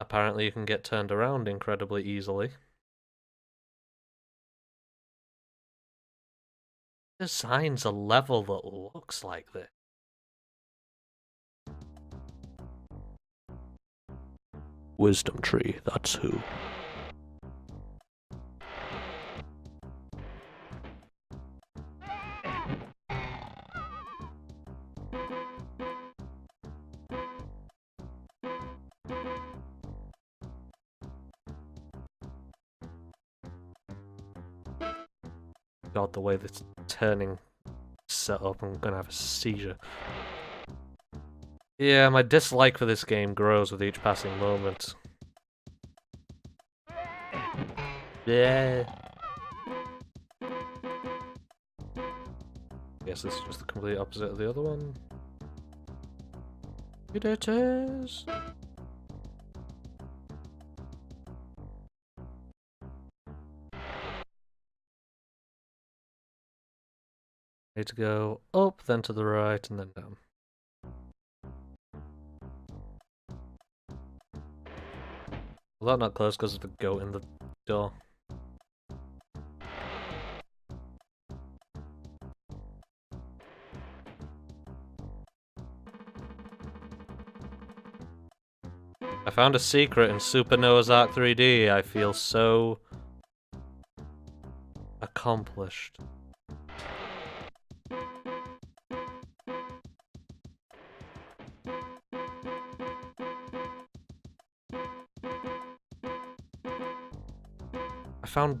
Apparently you can get turned around incredibly easily. Designs a level that looks like this. Wisdom tree, that's who. God, the way this turning set up, I'm gonna have a seizure. Yeah, my dislike for this game grows with each passing moment. Yeah. Guess this is just the complete opposite of the other one. It is. Need to go up, then to the right, and then down. Well, that not close because of the goat in the door. I found a secret in Super Noah's Ark 3D. I feel so accomplished. I found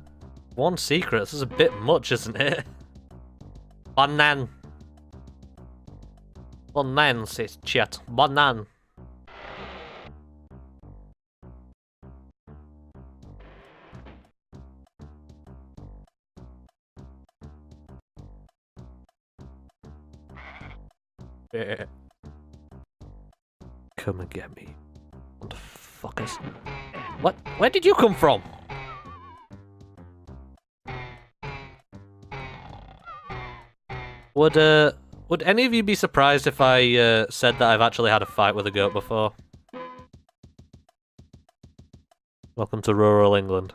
one secret. This is a bit much, isn't it? Banan. Banan, says chat. Banan. Yeah. Come and get me. Motherfuckers. What? Where did you come from? Would any of you be surprised if I said that I've actually had a fight with a goat before? Welcome to rural England.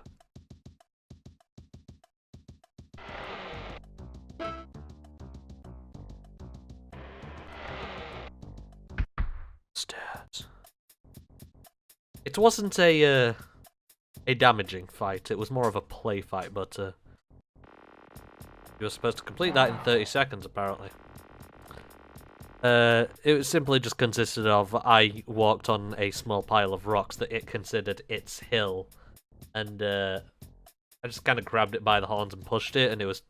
Stairs. It wasn't a damaging fight. It was more of a play fight, but you were supposed to complete that in 30 seconds, apparently. It simply just consisted of I walked on a small pile of rocks that it considered its hill, and I just kind of grabbed it by the horns and pushed it, and it was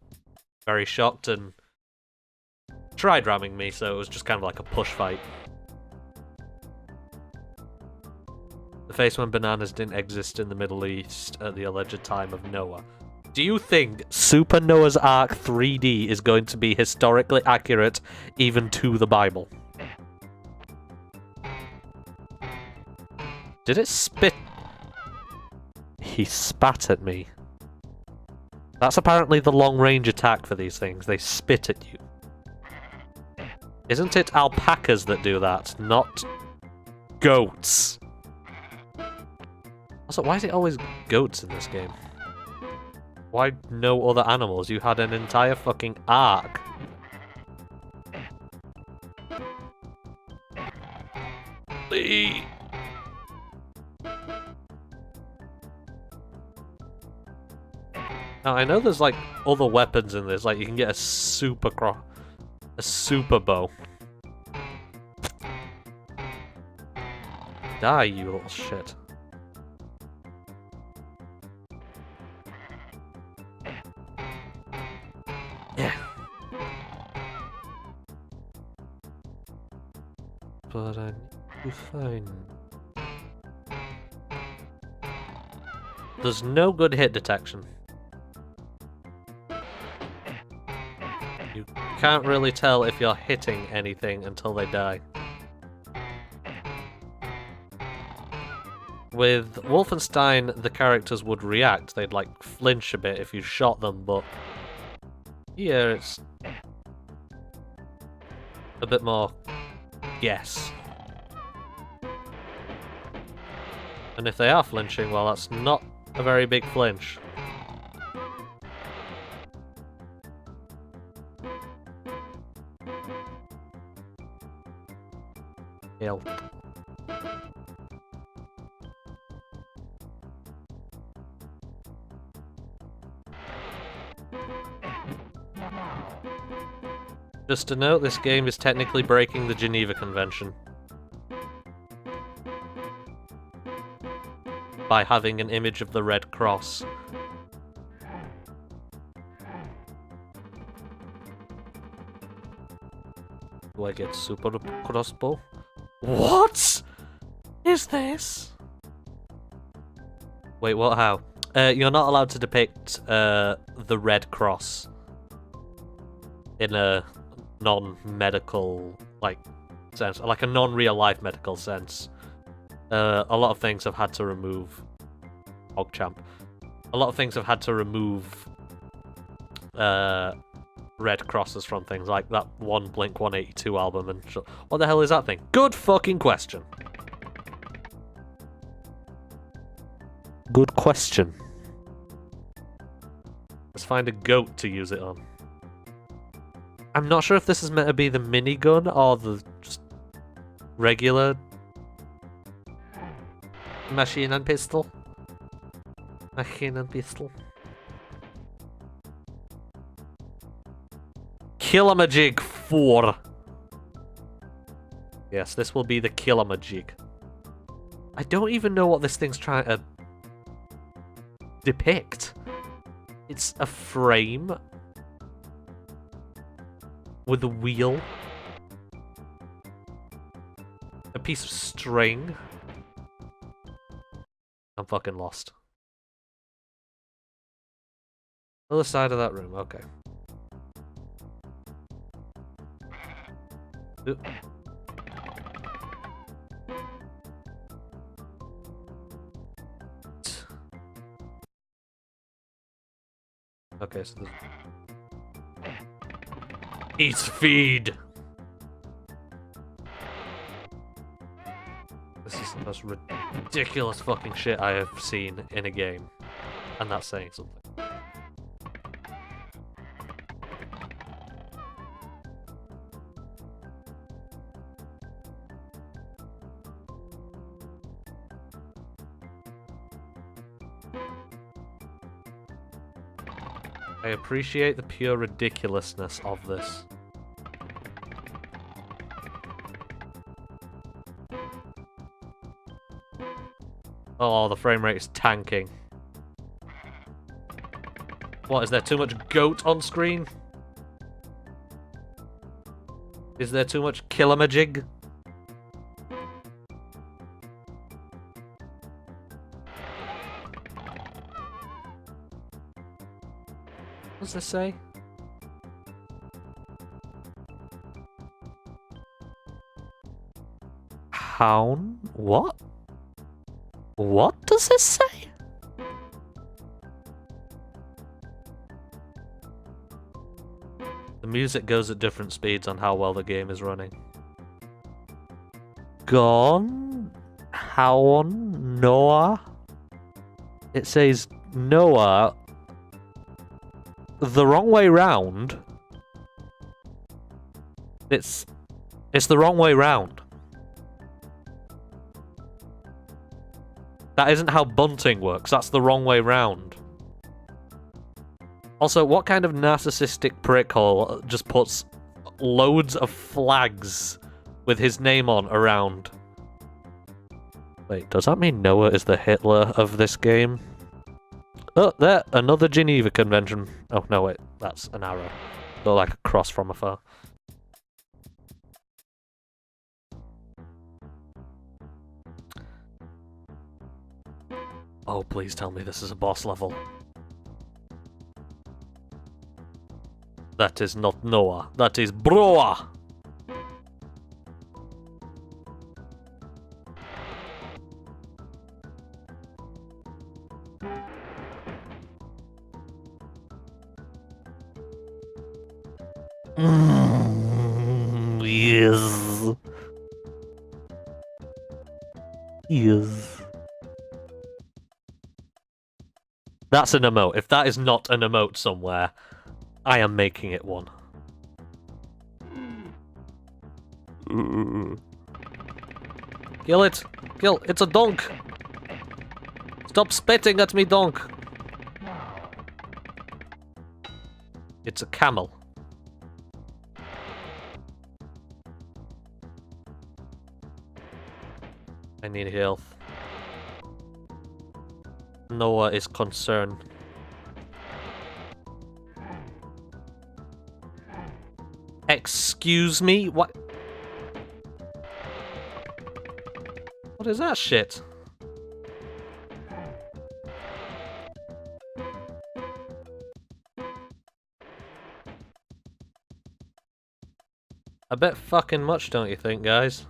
very shocked and tried ramming me, so it was just kind of like a push fight. The face when bananas didn't exist in the Middle East at the alleged time of Noah. Do you think Super Noah's Ark 3D is going to be historically accurate even to the Bible? Did it spit? He spat at me. That's apparently the long-range attack for these things. They spit at you. Isn't it alpacas that do that, not goats? Also, why is it always goats in this game? Why no other animals? You had an entire fucking ark. Now, I know there's like other weapons in this, like you can get a super bow. Die, you little shit. Yeah. But I need to find... There's no good hit detection. You can't really tell if you're hitting anything until they die. With Wolfenstein, the characters would react. They'd like flinch a bit if you shot them, but here it's a bit more guess. And if they are flinching, well, that's not a very big flinch. Kill. Just to note, this game is technically breaking the Geneva Convention by having an image of the Red Cross. Do I get super crossbow? What is this? Wait, what? How? You're not allowed to depict the Red Cross in a non-medical like sense, like a non-real life medical sense. A lot of things have had to remove PogChamp. A lot of things have had to remove red crosses from things like that one Blink 182 album and what the hell is that thing? Good fucking question. Good question. Let's find a goat to use it on. I'm not sure if this is meant to be the minigun or the just regular machine and pistol. Machine and pistol. Killamajig 4. Yes, this will be the Killamajig. I don't even know what this thing's trying to depict. It's a frame with a wheel, a piece of string. I'm fucking lost. Other side of that room, okay. Oop. Okay, so there's... Eats feed. This is the most ridiculous fucking shit I have seen in a game. And that's saying something. I appreciate the pure ridiculousness of this. Oh, the frame rate is tanking. What, is there too much goat on screen? Is there too much killamajig? What does this say? Hound? What? What does this say? The music goes at different speeds on how well the game is running. Gone? Hound? Noah? It says Noah the wrong way round. It's the wrong way round. That isn't how bunting works. That's the wrong way round. Also, what kind of narcissistic prickhole just puts loads of flags with his name on around? Wait, does that mean Noah is the Hitler of this game? Oh, there! Another Geneva Convention. Oh, no, wait. That's an arrow. Look like a cross from afar. Oh, please tell me this is a boss level. That is not Noah. That is Broa! Yes. Yes. That's an emote. If that is not an emote somewhere, I am making it one. Kill it! Kill! It's a donk! Stop spitting at me, donk! It's a camel. I need health. Noah is concerned. Excuse me? What? What is that shit? A bit fucking much, don't you think, guys?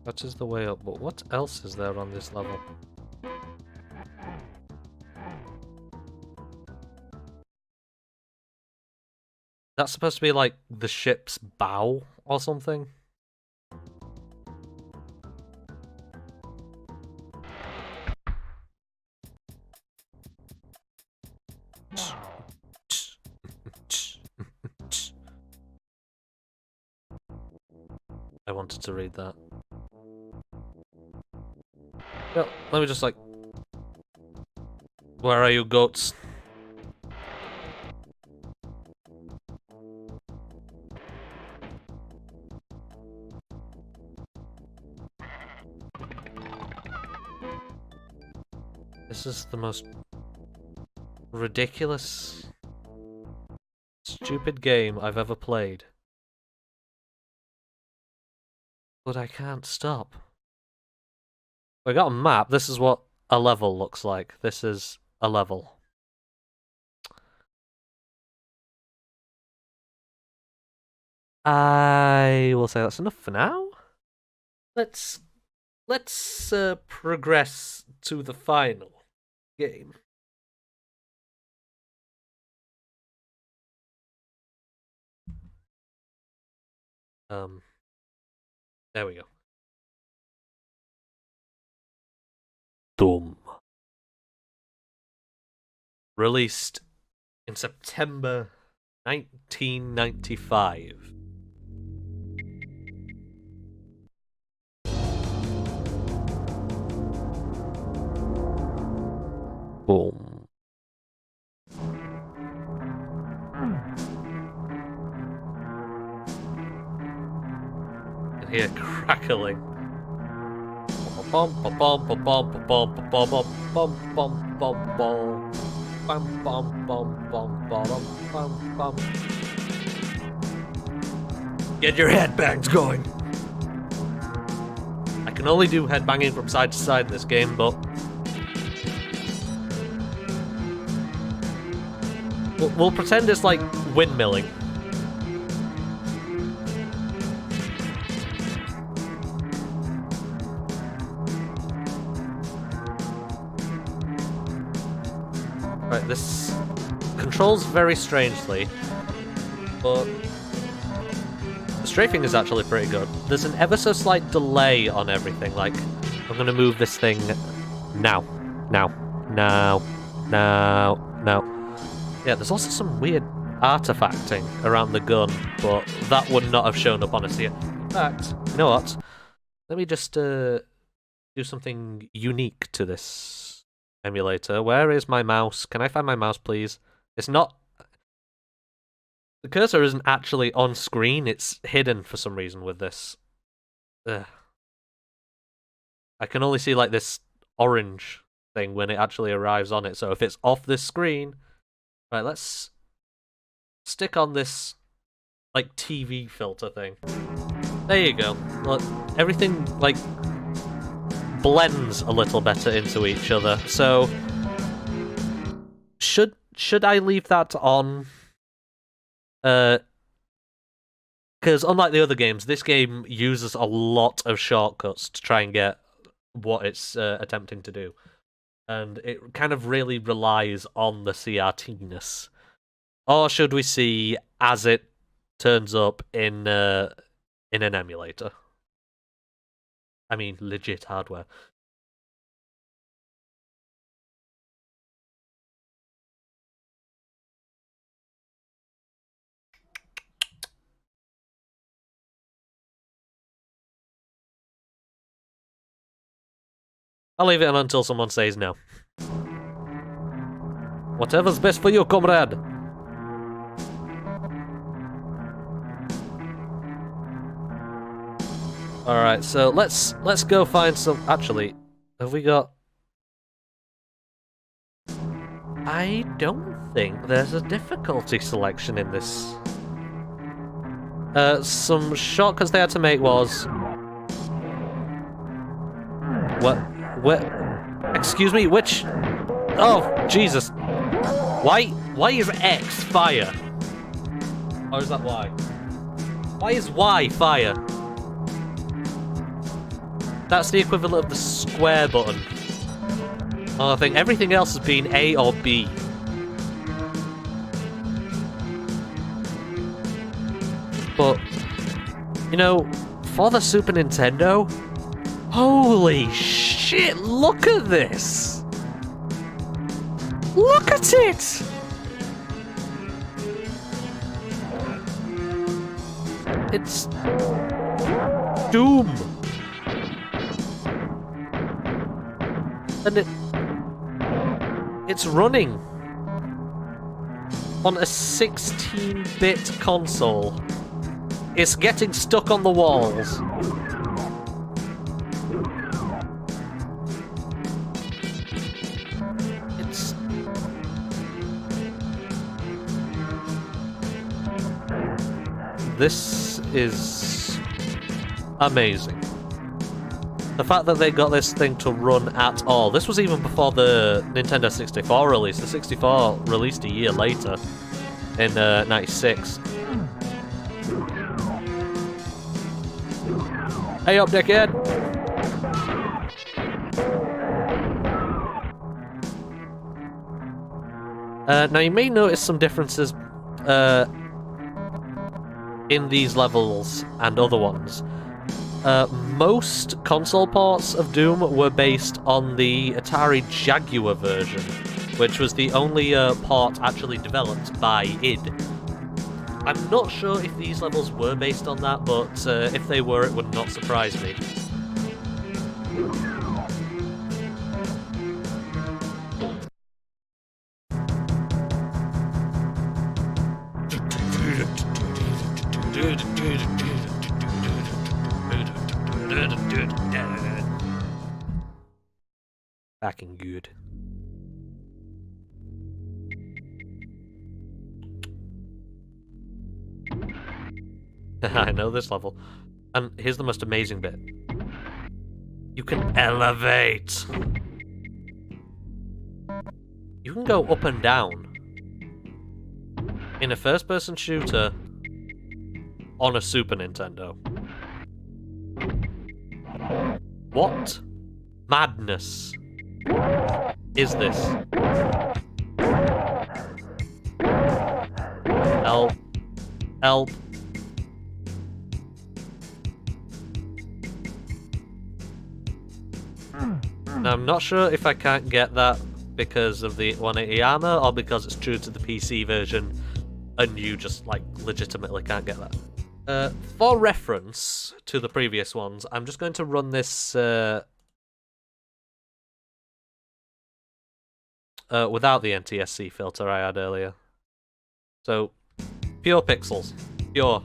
That is the way up, but what else is there on this level? That's supposed to be like the ship's bow or something? I wanted to read that. Yeah, let me just like... Where are you, goats? This is the most ridiculous, stupid game I've ever played. But I can't stop. We got a map. This is what a level looks like. This is a level. I will say that's enough for now. Let's progress to the final game. There we go. Doom. Released in September 1995. Boom. You can hear crackling. Bum bum bum bum bum bum bum bum bum bum bum bum bum bum bum bum bum bum bum. Get your headbangs going. I can only do headbanging from side to side in this game, but we'll pretend it's like windmilling. Right, this controls very strangely, but the strafing is actually pretty good. There's an ever so slight delay on everything, like, I'm gonna move this thing now. Yeah, there's also some weird artifacting around the gun, but that would not have shown up on a CR. In fact, you know what? Let me just do something unique to this emulator. Where is my mouse? Can I find my mouse, please? It's not... The cursor isn't actually on screen, it's hidden for some reason with this. Ugh. I can only see, like, this orange thing when it actually arrives on it, so if it's off this screen... Right, let's stick on this, like, TV filter thing. There you go. Look, everything, like, blends a little better into each other. So, should I leave that on? Because unlike the other games, this game uses a lot of shortcuts to try and get what it's attempting to do. And it kind of really relies on the CRT-ness. Or should we see as it turns up in an emulator? I mean, legit hardware. I'll leave it on until someone says no. Whatever's best for you, comrade. Alright, so let's go find some... Actually, have we got... I don't think there's a difficulty selection in this. Some shortcuts they had to make was... What? Excuse me, which... Oh, Jesus. Why is X fire? Or is that Y? Why is Y fire? That's the equivalent of the square button. Oh, I think everything else has been A or B. But, you know, for the Super Nintendo, holy shit, look at this! Look at it! It's... Doom! And it's running on a 16-bit console. It's getting stuck on the walls. This is amazing. The fact that they got this thing to run at all. This was even before the Nintendo 64 release. The 64 released a year later, in 96. Hey up, dickhead! Now you may notice some differences in these levels and other ones. Most console ports of Doom were based on the Atari Jaguar version, which was the only port actually developed by id. I'm not sure if these levels were based on that, but if they were, it would not surprise me. Fucking good. I know this level. And here's the most amazing bit. You can elevate. You can go up and down in a first-person shooter on a Super Nintendo. What madness is this? Help. Help. Now, I'm not sure if I can't get that because of the 180 armor or because it's true to the PC version and you just, like, legitimately can't get that. For reference to the previous ones, I'm just going to run this without the NTSC filter I had earlier. So, pure pixels. Pure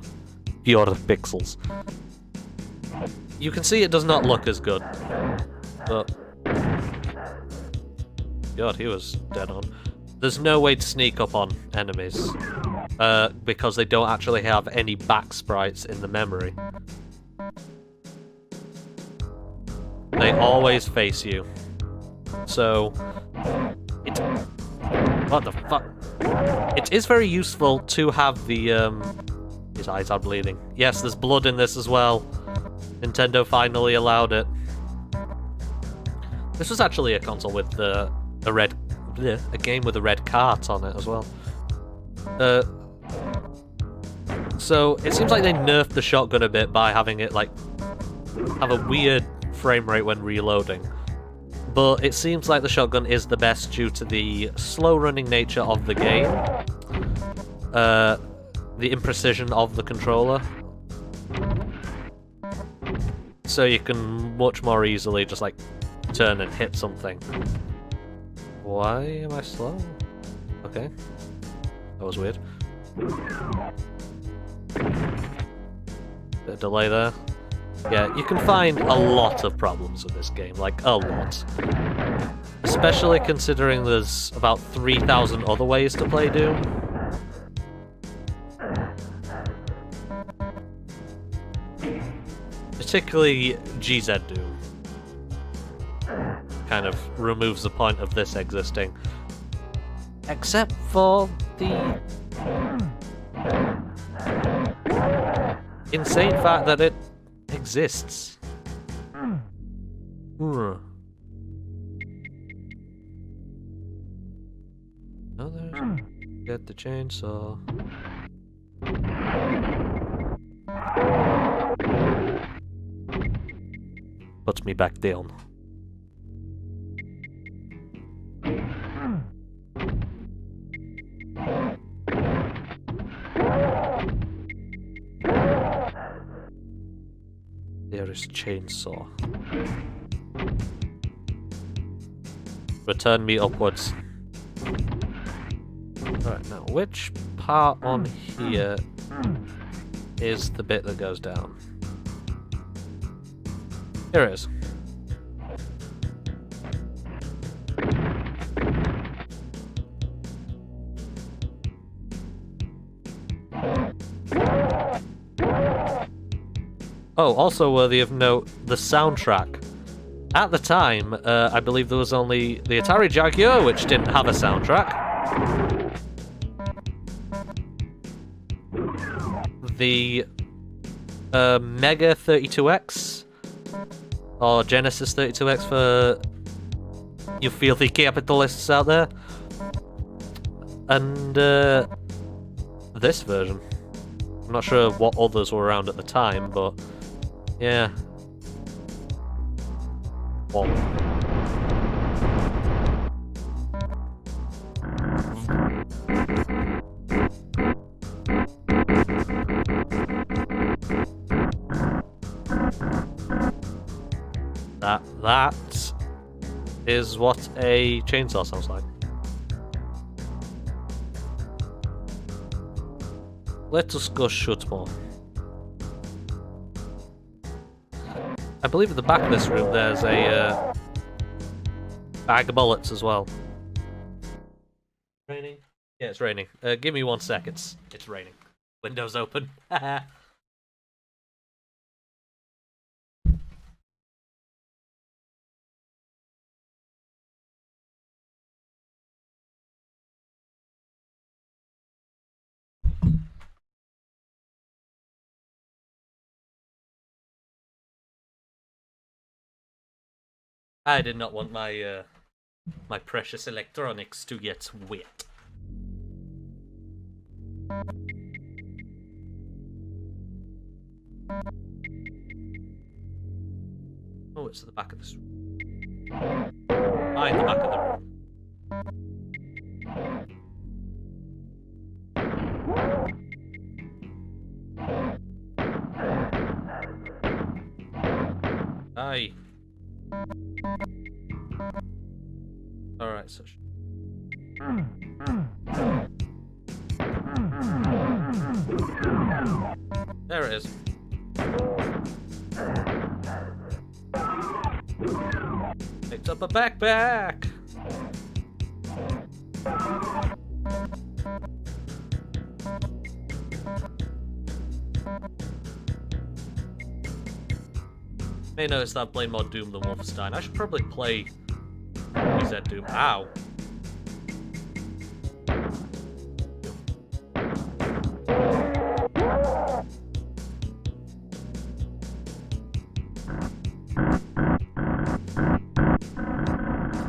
pixels. You can see it does not look as good. But God, he was dead on. There's no way to sneak up on enemies because they don't actually have any back sprites in the memory. They always face you. So, what the fuck? It is very useful to have the, his eyes are bleeding. Yes, there's blood in this as well. Nintendo finally allowed it. This was actually a console with a game with a red cart on it as well. So it seems like they nerfed the shotgun a bit by having it like have a weird frame rate when reloading. But it seems like the shotgun is the best due to the slow-running nature of the game, the imprecision of the controller. So you can much more easily just like turn and hit something. Why am I slow? Okay. That was weird. Bit of delay there. Yeah, you can find a lot of problems with this game, like a lot. Especially considering there's about 3,000 other ways to play Doom. Particularly GZ Doom. Kind of removes the point of this existing. Except for the insane fact that it exists. Oh, there's... Get the chainsaw. Puts me back down. There is chainsaw. Return me upwards. Alright, now which part on here is the bit that goes down? Here it is. Oh, also worthy of note, the soundtrack At the time, I believe there was only the Atari Jaguar, which didn't have a soundtrack. The Mega 32X, or Genesis 32X for you filthy capitalists out there, and this version. I'm not sure what others were around at the time, but yeah. One. That is what a chainsaw sounds like. Let us go shoot more. I believe at the back of this room there's a bag of bullets as well. Raining? Yeah, it's raining. Give me 1 second. It's raining. Windows open. I did not want my my precious electronics to get wet. Oh, it's at the back of this room. Behind the back of the room. Aye. Alright, so... There it is. Picked up a backpack! May notice that I play more Doom than Wolfenstein. I should probably play reset Doom. Ow.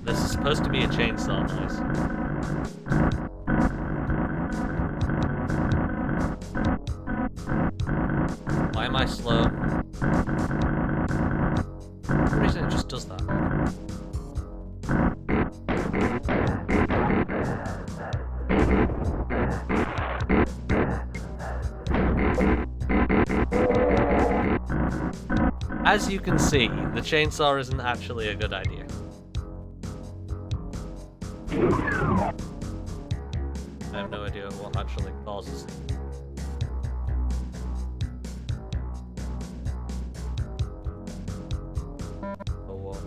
This is supposed to be a chainsaw noise. Why am I slow? For some reason it just does that. As you can see, the chainsaw isn't actually a good idea. I have no idea what actually causes it. Oh, what?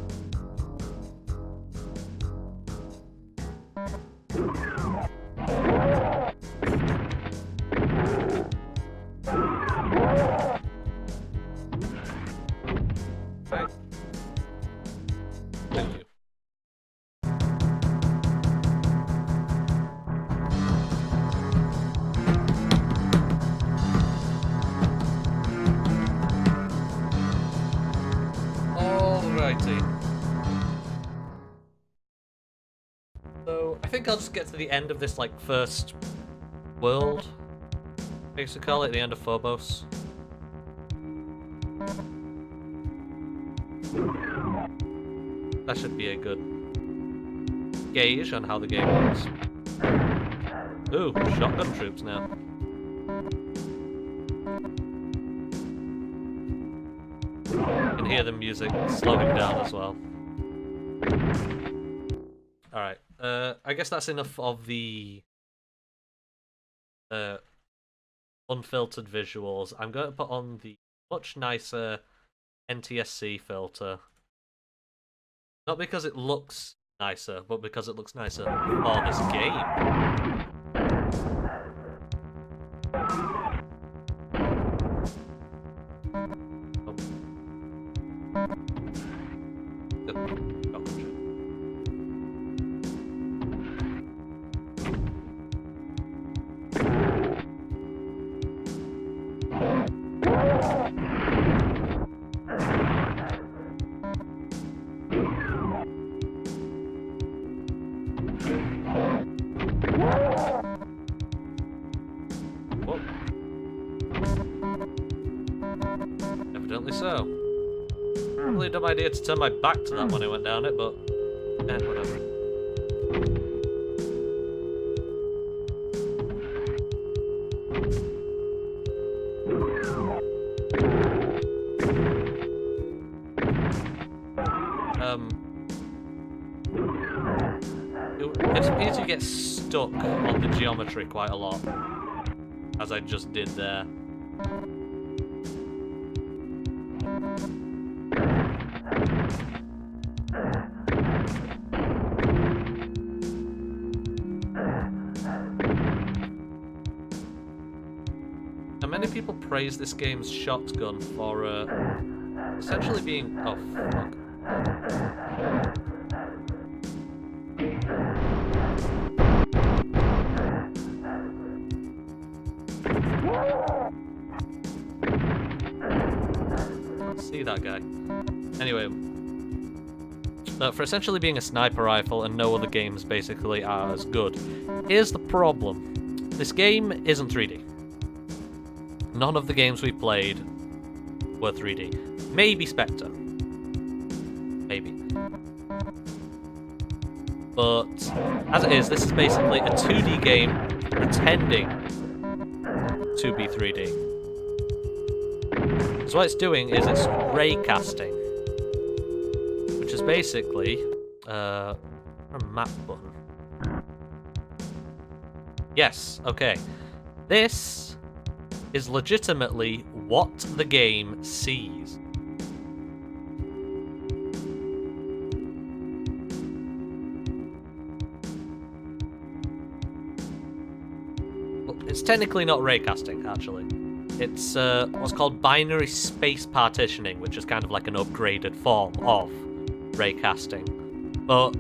Right. Thank you. Alrighty. So, I think I'll just get to the end of this, like, first world. I used to call it the end of Phobos. That should be a good gauge on how the game works. Ooh, shotgun troops now. You can hear the music slowing down as well. Alright, I guess that's enough of the unfiltered visuals. I'm going to put on the much nicer NTSC filter. Not because it looks nicer, but because it looks nicer for this game. Oh. Whoa. Evidently so. Probably a dumb idea to turn my back to that when I went down it, but whatever. It appears you get stuck on the geometry quite a lot, as I just did there. And many people praise this game's shotgun for essentially being... Oh, fuck. See that guy. Anyway, for essentially being a sniper rifle, and no other games basically are as good. Here's the problem. This game isn't 3D. None of the games we've played were 3D. Maybe Spectre. Maybe. But, as it is, this is basically a 2D game pretending to be 3D. So what it's doing is it's ray casting, which is basically a map button. Yes, okay. This is legitimately what the game sees. Well, it's technically not ray casting, actually. It's what's called binary space partitioning, which is kind of like an upgraded form of raycasting. But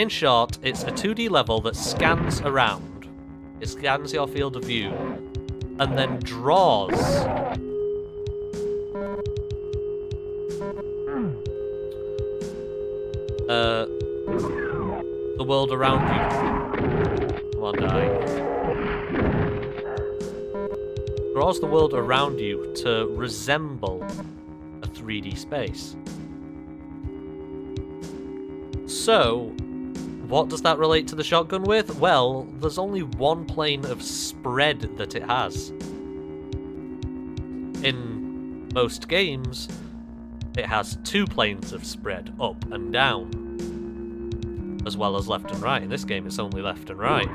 in short, it's a 2D level that scans around. It scans your field of view and then draws the world around you. Come on, die. Draws the world around you to resemble a 3D space. So, what does that relate to the shotgun with? Well, there's only one plane of spread that it has. In most games, it has two planes of spread, up and down, as well as left and right. In this game, it's only left and right.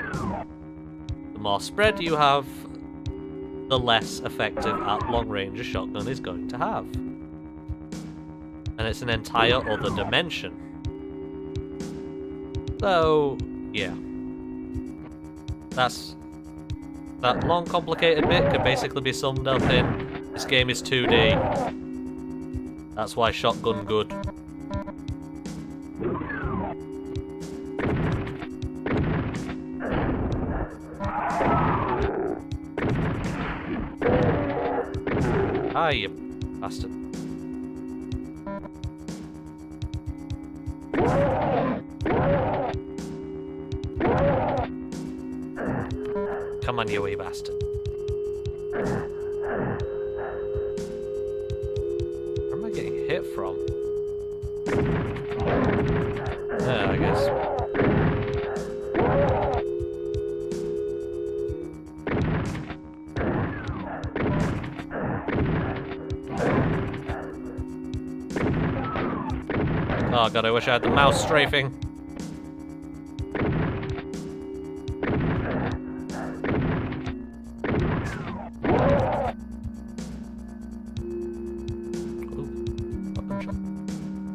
The more spread you have, the less effective at long range a shotgun is going to have. And it's an entire other dimension. So, yeah. That long complicated bit could basically be summed up in, this game is 2D. That's why shotgun good. Ah, you bastard. Come on, you wee bastard. Where am I getting hit from? Yeah, I guess. Oh god, I wish I had the mouse strafing. Ooh,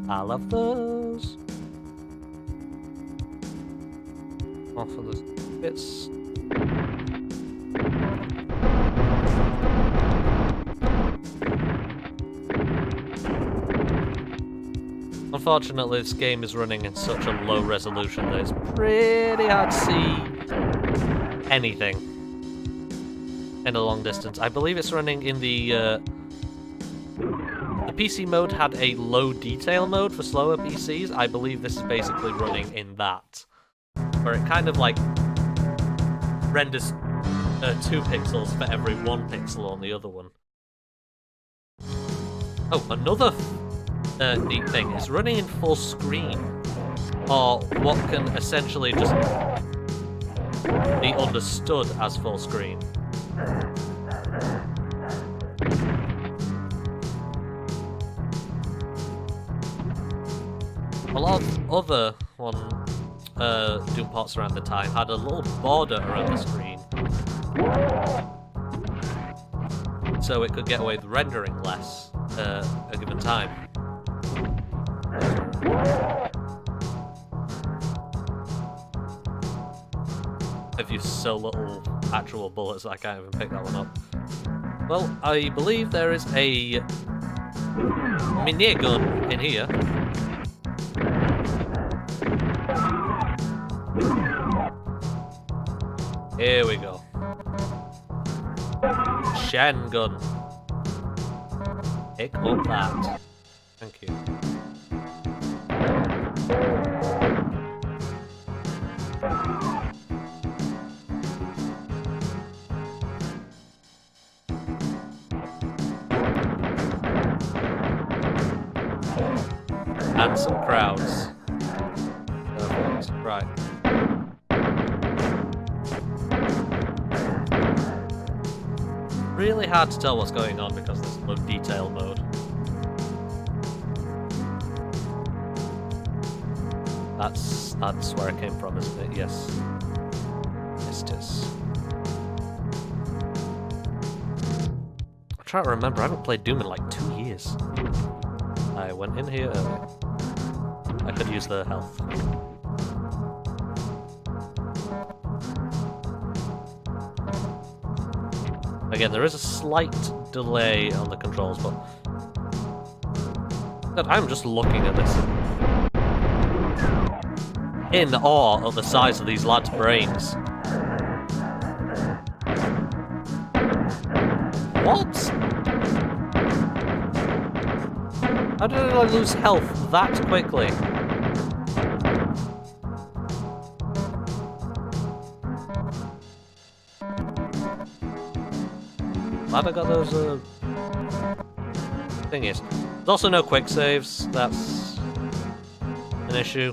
I love those. Oh, for those bits. Unfortunately, this game is running in such a low resolution that it's pretty hard to see anything. in a long distance. I believe it's running in the PC mode had a low detail mode for slower PCs. I believe this is basically running in that, where it kind of like renders 2 pixels for every 1 pixel on the other one. Oh, another neat thing is running in full screen, or what can essentially just be understood as full screen. A lot of other Doom ports around the time had a little border around the screen, so it could get away with rendering less at a given time. I've used so little actual bullets that I can't even pick that one up. Well, I believe there is a minigun in here. Here we go. Shen gun. Pick up that. Thank you. And some crowds. Perfect. Right. Really hard to tell what's going on because there's no detail mode. That's where it came from, isn't it? Yes. Yes, it is. I'm trying to remember, I haven't played Doom in like 2 years. I went in here earlier. I could use the health. Again, there is a slight delay on the controls, but I'm just looking at this in awe of the size of these lads' brains. What? How did I lose health that quickly? Glad I got those thingies. There's also no quick saves. That's an issue.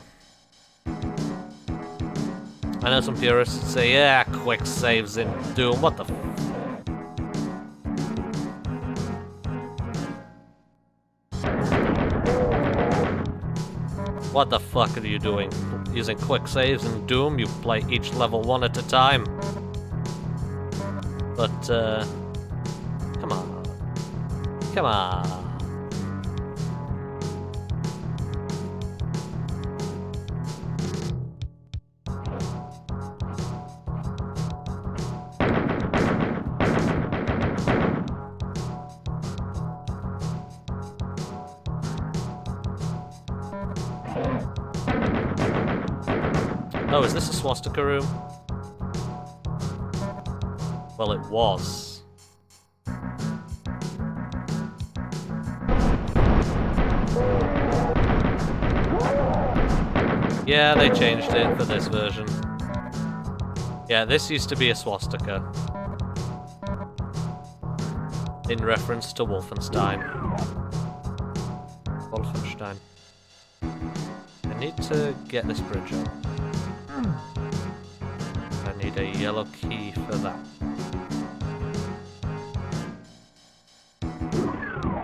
I know some purists say, yeah, quick saves in Doom. What the f... What the fuck are you doing? Using quick saves in Doom? You play each level 1 at a time. But, come on. Come on. Oh, is this a swastika room? Well, it was. Yeah, they changed it for this version. Yeah, this used to be a swastika. In reference to Wolfenstein. Wolfenstein. I need to get this bridge up. I need a yellow key for that.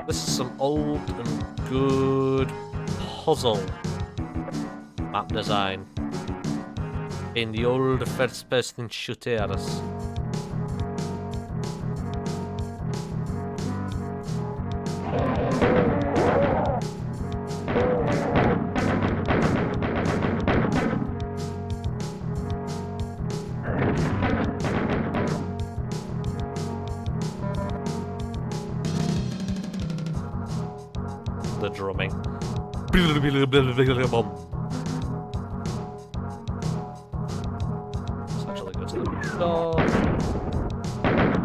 This is some old and good puzzle map design in the old first-person shooters. The drumming. Let's actually go to the door.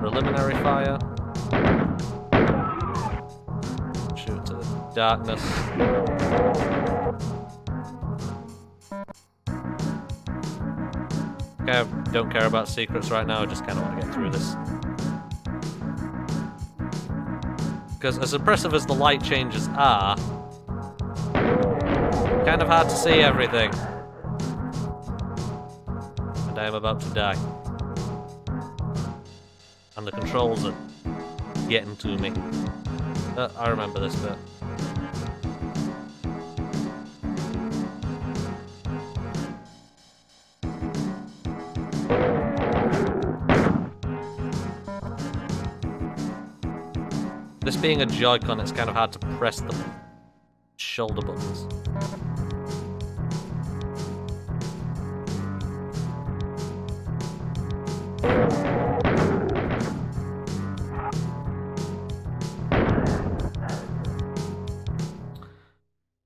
Preliminary. Darkness. I don't care about secrets right now, I just kind of want to get through this. Because as impressive as the light changes are, kind of hard to see everything. And I am about to die. And the controls are getting to me. I remember this bit. This being a Joy-Con, it's kind of hard to press the shoulder buttons.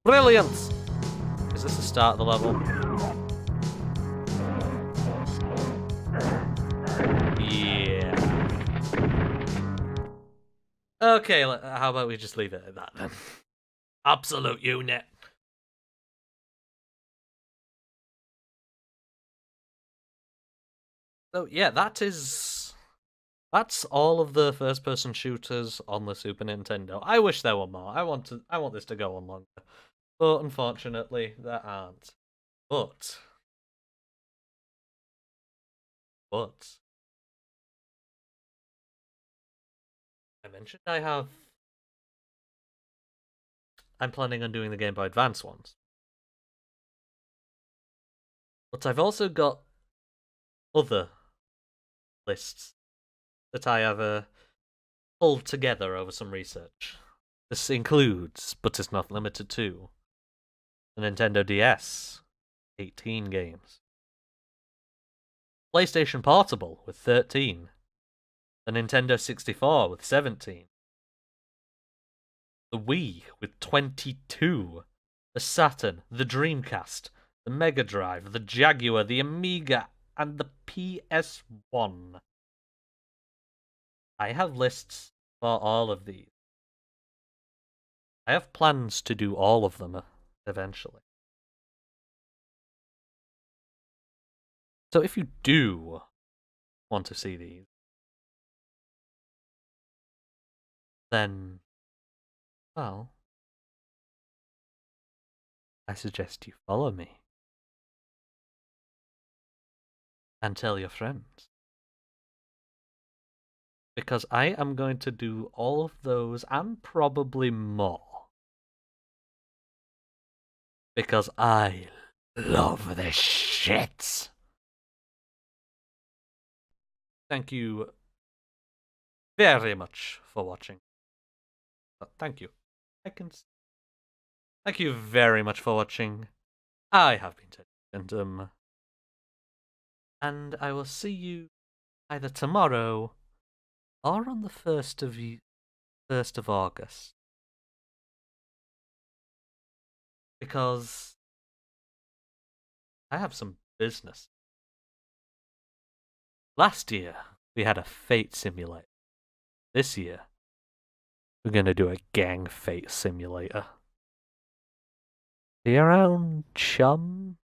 Brilliant! Is this the start of the level? Yeah. Okay, how about we just leave it at that then? Absolute unit. So yeah, that's all of the first-person shooters on the Super Nintendo. I wish there were more. I want this to go on longer, but unfortunately there aren't. But I mentioned I'm planning on doing the Game Boy Advance ones. But I've also got other lists that I have pulled together over some research. This includes, but is not limited to, the Nintendo DS, 18 games. PlayStation Portable with 13. The Nintendo 64 with 17. The Wii with 22. The Saturn, the Dreamcast, the Mega Drive, the Jaguar, the Amiga, and the PS1. I have lists for all of these. I have plans to do all of them eventually. So if you do want to see these, then, well, I suggest you follow me. And tell your friends. Because I am going to do all of those and probably more. Because I love this shit. Thank you very much for watching. Thank you. Thank you very much for watching. I have been TeddyArgentum. And I will see you either tomorrow or on the 1st of August. Because I have some business. Last year, we had a fate simulator. This year, we're going to do a gang fate simulator. See you around, chum.